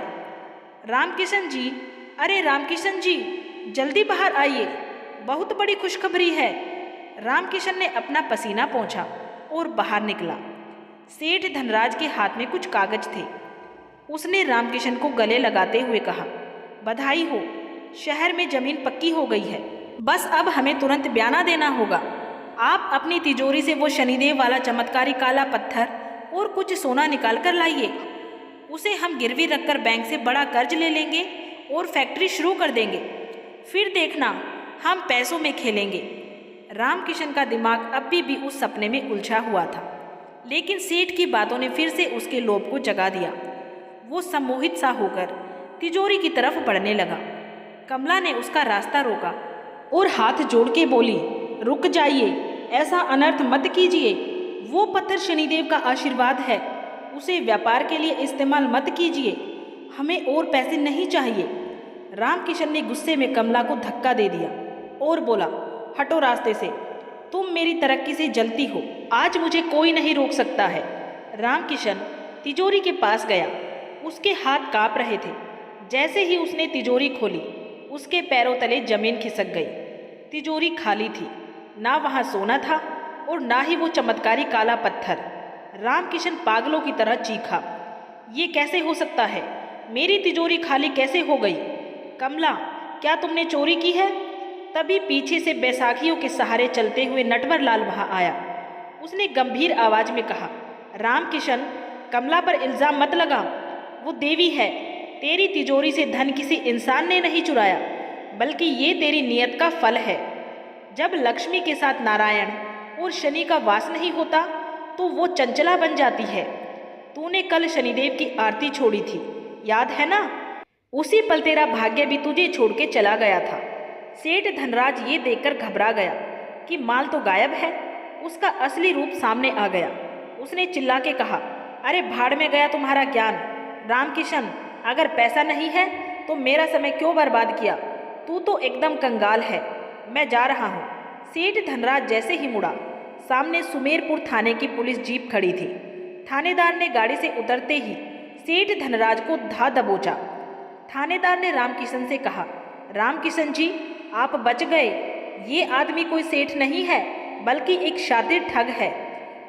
रामकिशन जी, अरे रामकिशन जी, जल्दी बाहर आइए, बहुत बड़ी खुशखबरी है। रामकिशन ने अपना पसीना पोंछा और बाहर निकला। सेठ धनराज के हाथ में कुछ कागज थे। उसने रामकिशन को गले लगाते हुए कहा, बधाई हो, शहर में जमीन पक्की हो गई है। बस अब हमें तुरंत बयाना देना होगा। आप अपनी तिजोरी से वो शनिदेव वाला चमत्कारी काला पत्थर और कुछ सोना निकाल कर लाइए। उसे हम गिरवी रखकर बैंक से बड़ा कर्ज ले लेंगे और फैक्ट्री शुरू कर देंगे। फिर देखना, हम पैसों में खेलेंगे। रामकिशन का दिमाग अभी भी उस सपने में उलझा हुआ था, लेकिन सेठ की बातों ने फिर से उसके लोभ को जगा दिया। वो सम्मोहित सा होकर तिजोरी की तरफ बढ़ने लगा। कमला ने उसका रास्ता रोका और हाथ जोड़ के बोली, रुक जाइए, ऐसा अनर्थ मत कीजिए। वो पत्थर शनिदेव का आशीर्वाद है, उसे व्यापार के लिए इस्तेमाल मत कीजिए। हमें और पैसे नहीं चाहिए। रामकिशन ने गुस्से में कमला को धक्का दे दिया और बोला, हटो रास्ते से, तुम मेरी तरक्की से जलती हो, आज मुझे कोई नहीं रोक सकता है। रामकिशन तिजोरी के पास गया, उसके हाथ कांप रहे थे। जैसे ही उसने तिजोरी खोली, उसके पैरों तले जमीन खिसक गई। तिजोरी खाली थी, ना वहाँ सोना था और ना ही वो चमत्कारी काला पत्थर। रामकिशन पागलों की तरह चीखा, ये कैसे हो सकता है? मेरी तिजोरी खाली कैसे हो गई? कमला, क्या तुमने चोरी की है? तभी पीछे से बैसाखियों के सहारे चलते हुए नटवरलाल वहाँ आया। उसने गंभीर आवाज में कहा, रामकिशन, कमला पर इल्जाम मत लगा, वो देवी है। तेरी तिजोरी से धन किसी इंसान ने नहीं चुराया, बल्कि ये तेरी नियत का फल है। जब लक्ष्मी के साथ नारायण और शनि का वास नहीं होता तो वो चंचला बन जाती है। तूने कल शनिदेव की आरती छोड़ी थी, याद है ना? उसी पल तेरा भाग्य भी तुझे छोड़ के चला गया था। सेठ धनराज ये देखकर घबरा गया कि माल तो गायब है। उसका असली रूप सामने आ गया। उसने चिल्ला के कहा, अरे भाड़ में गया तुम्हारा ज्ञान। रामकिशन, अगर पैसा नहीं है तो मेरा समय क्यों बर्बाद किया? तू तो एकदम कंगाल है। मैं जा रहा हूँ। सेठ धनराज जैसे ही मुड़ा, सामने सुमेरपुर थाने की पुलिस जीप खड़ी थी। थानेदार ने गाड़ी से उतरते ही सेठ धनराज को धा दबोचा। थानेदार ने रामकिशन से कहा, रामकिशन जी, आप बच गए। ये आदमी कोई सेठ नहीं है, बल्कि एक शातिर ठग है।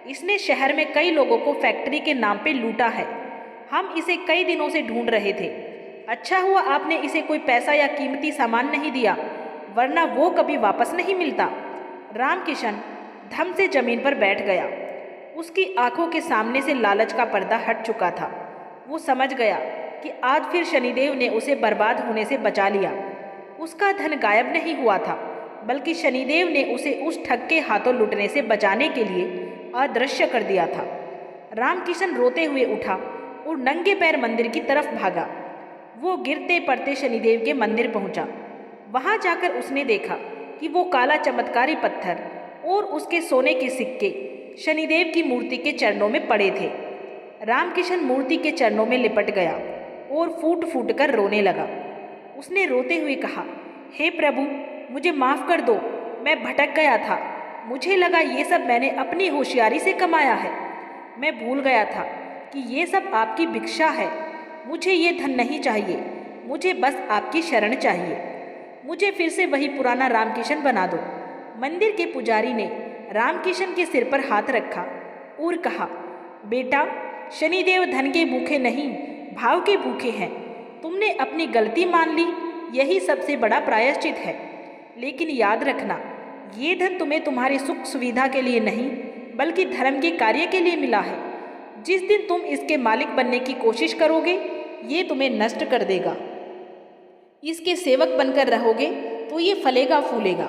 इसने शहर में कई लोगों को फैक्ट्री के नाम पे लूटा है। हम इसे कई दिनों से ढूंढ रहे थे। अच्छा हुआ आपने इसे कोई पैसा या कीमती सामान नहीं दिया, वरना वो कभी वापस नहीं मिलता। रामकिशन धम से जमीन पर बैठ गया। उसकी आंखों के सामने से लालच का पर्दा हट चुका था। वो समझ गया कि आज फिर शनिदेव ने उसे बर्बाद होने से बचा लिया। उसका धन गायब नहीं हुआ था, बल्कि शनिदेव ने उसे उस ठग के हाथों लुटने से बचाने के लिए अदृश्य कर दिया था। रामकिशन रोते हुए उठा और नंगे पैर मंदिर की तरफ भागा। वो गिरते पड़ते शनिदेव के मंदिर पहुंचा। वहां जाकर उसने देखा कि वो काला चमत्कारी पत्थर और उसके सोने के सिक्के शनिदेव की मूर्ति के चरणों में पड़े थे। रामकिशन मूर्ति के चरणों में लिपट गया और फूट फूट कर रोने लगा। उसने रोते हुए कहा, हे प्रभु, मुझे माफ़ कर दो। मैं भटक गया था। मुझे लगा ये सब मैंने अपनी होशियारी से कमाया है। मैं भूल गया था कि ये सब आपकी भिक्षा है। मुझे ये धन नहीं चाहिए, मुझे बस आपकी शरण चाहिए। मुझे फिर से वही पुराना रामकिशन बना दो। मंदिर के पुजारी ने रामकिशन के सिर पर हाथ रखा और कहा, बेटा, शनिदेव धन के भूखे नहीं, भाव के भूखे हैं। तुमने अपनी गलती मान ली, यही सबसे बड़ा प्रायश्चित है। लेकिन याद रखना, ये धन तुम्हें तुम्हारी सुख सुविधा के लिए नहीं, बल्कि धर्म के कार्य के लिए मिला है। जिस दिन तुम इसके मालिक बनने की कोशिश करोगे, ये तुम्हें नष्ट कर देगा। इसके सेवक बनकर रहोगे तो ये फलेगा फूलेगा।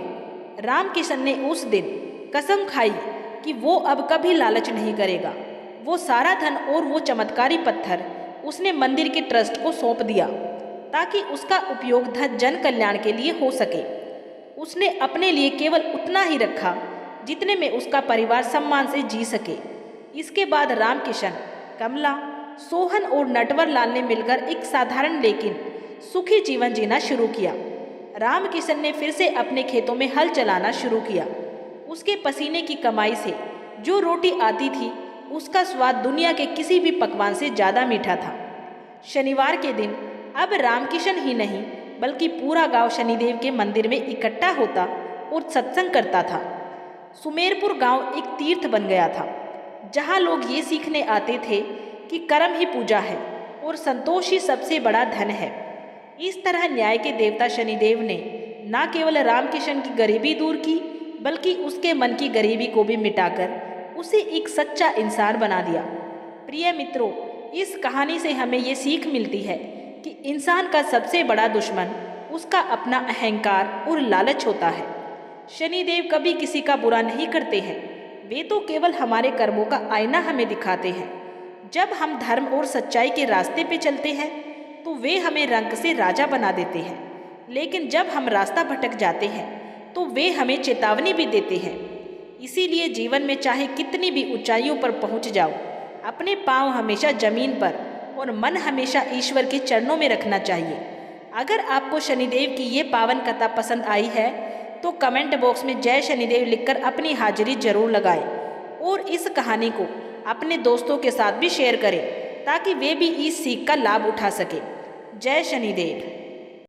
रामकिशन ने उस दिन कसम खाई कि वो अब कभी लालच नहीं करेगा। वो सारा धन और वो चमत्कारी पत्थर उसने मंदिर के ट्रस्ट को सौंप दिया, ताकि उसका उपयोग जन कल्याण के लिए हो सके। उसने अपने लिए केवल उतना ही रखा जितने में उसका परिवार सम्मान से जी सके। इसके बाद रामकिशन, कमला, सोहन और नटवरलाल ने मिलकर एक साधारण लेकिन सुखी जीवन जीना शुरू किया। रामकिशन ने फिर से अपने खेतों में हल चलाना शुरू किया। उसके पसीने की कमाई से जो रोटी आती थी, उसका स्वाद दुनिया के किसी भी पकवान से ज़्यादा मीठा था। शनिवार के दिन अब रामकिशन ही नहीं, बल्कि पूरा गांव शनिदेव के मंदिर में इकट्ठा होता और सत्संग करता था। सुमेरपुर गांव एक तीर्थ बन गया था, जहां लोग ये सीखने आते थे कि कर्म ही पूजा है और संतोष ही सबसे बड़ा धन है। इस तरह न्याय के देवता शनिदेव ने न केवल रामकिशन की गरीबी दूर की, बल्कि उसके मन की गरीबी को भी मिटाकर उसे एक सच्चा इंसान बना दिया। प्रिय मित्रों, इस कहानी से हमें ये सीख मिलती है कि इंसान का सबसे बड़ा दुश्मन उसका अपना अहंकार और लालच होता है। शनिदेव कभी किसी का बुरा नहीं करते हैं, वे तो केवल हमारे कर्मों का आईना हमें दिखाते हैं। जब हम धर्म और सच्चाई के रास्ते पे चलते हैं तो वे हमें रंक से राजा बना देते हैं, लेकिन जब हम रास्ता भटक जाते हैं तो वे हमें चेतावनी भी देते हैं। इसीलिए जीवन में चाहे कितनी भी ऊंचाइयों पर पहुंच जाओ, अपने पांव हमेशा जमीन पर और मन हमेशा ईश्वर के चरणों में रखना चाहिए। अगर आपको शनिदेव की ये पावन कथा पसंद आई है तो कमेंट बॉक्स में जय शनिदेव लिखकर अपनी हाजिरी जरूर लगाएं और इस कहानी को अपने दोस्तों के साथ भी शेयर करें ताकि वे भी इस सीख का लाभ उठा सके। जय शनिदेव।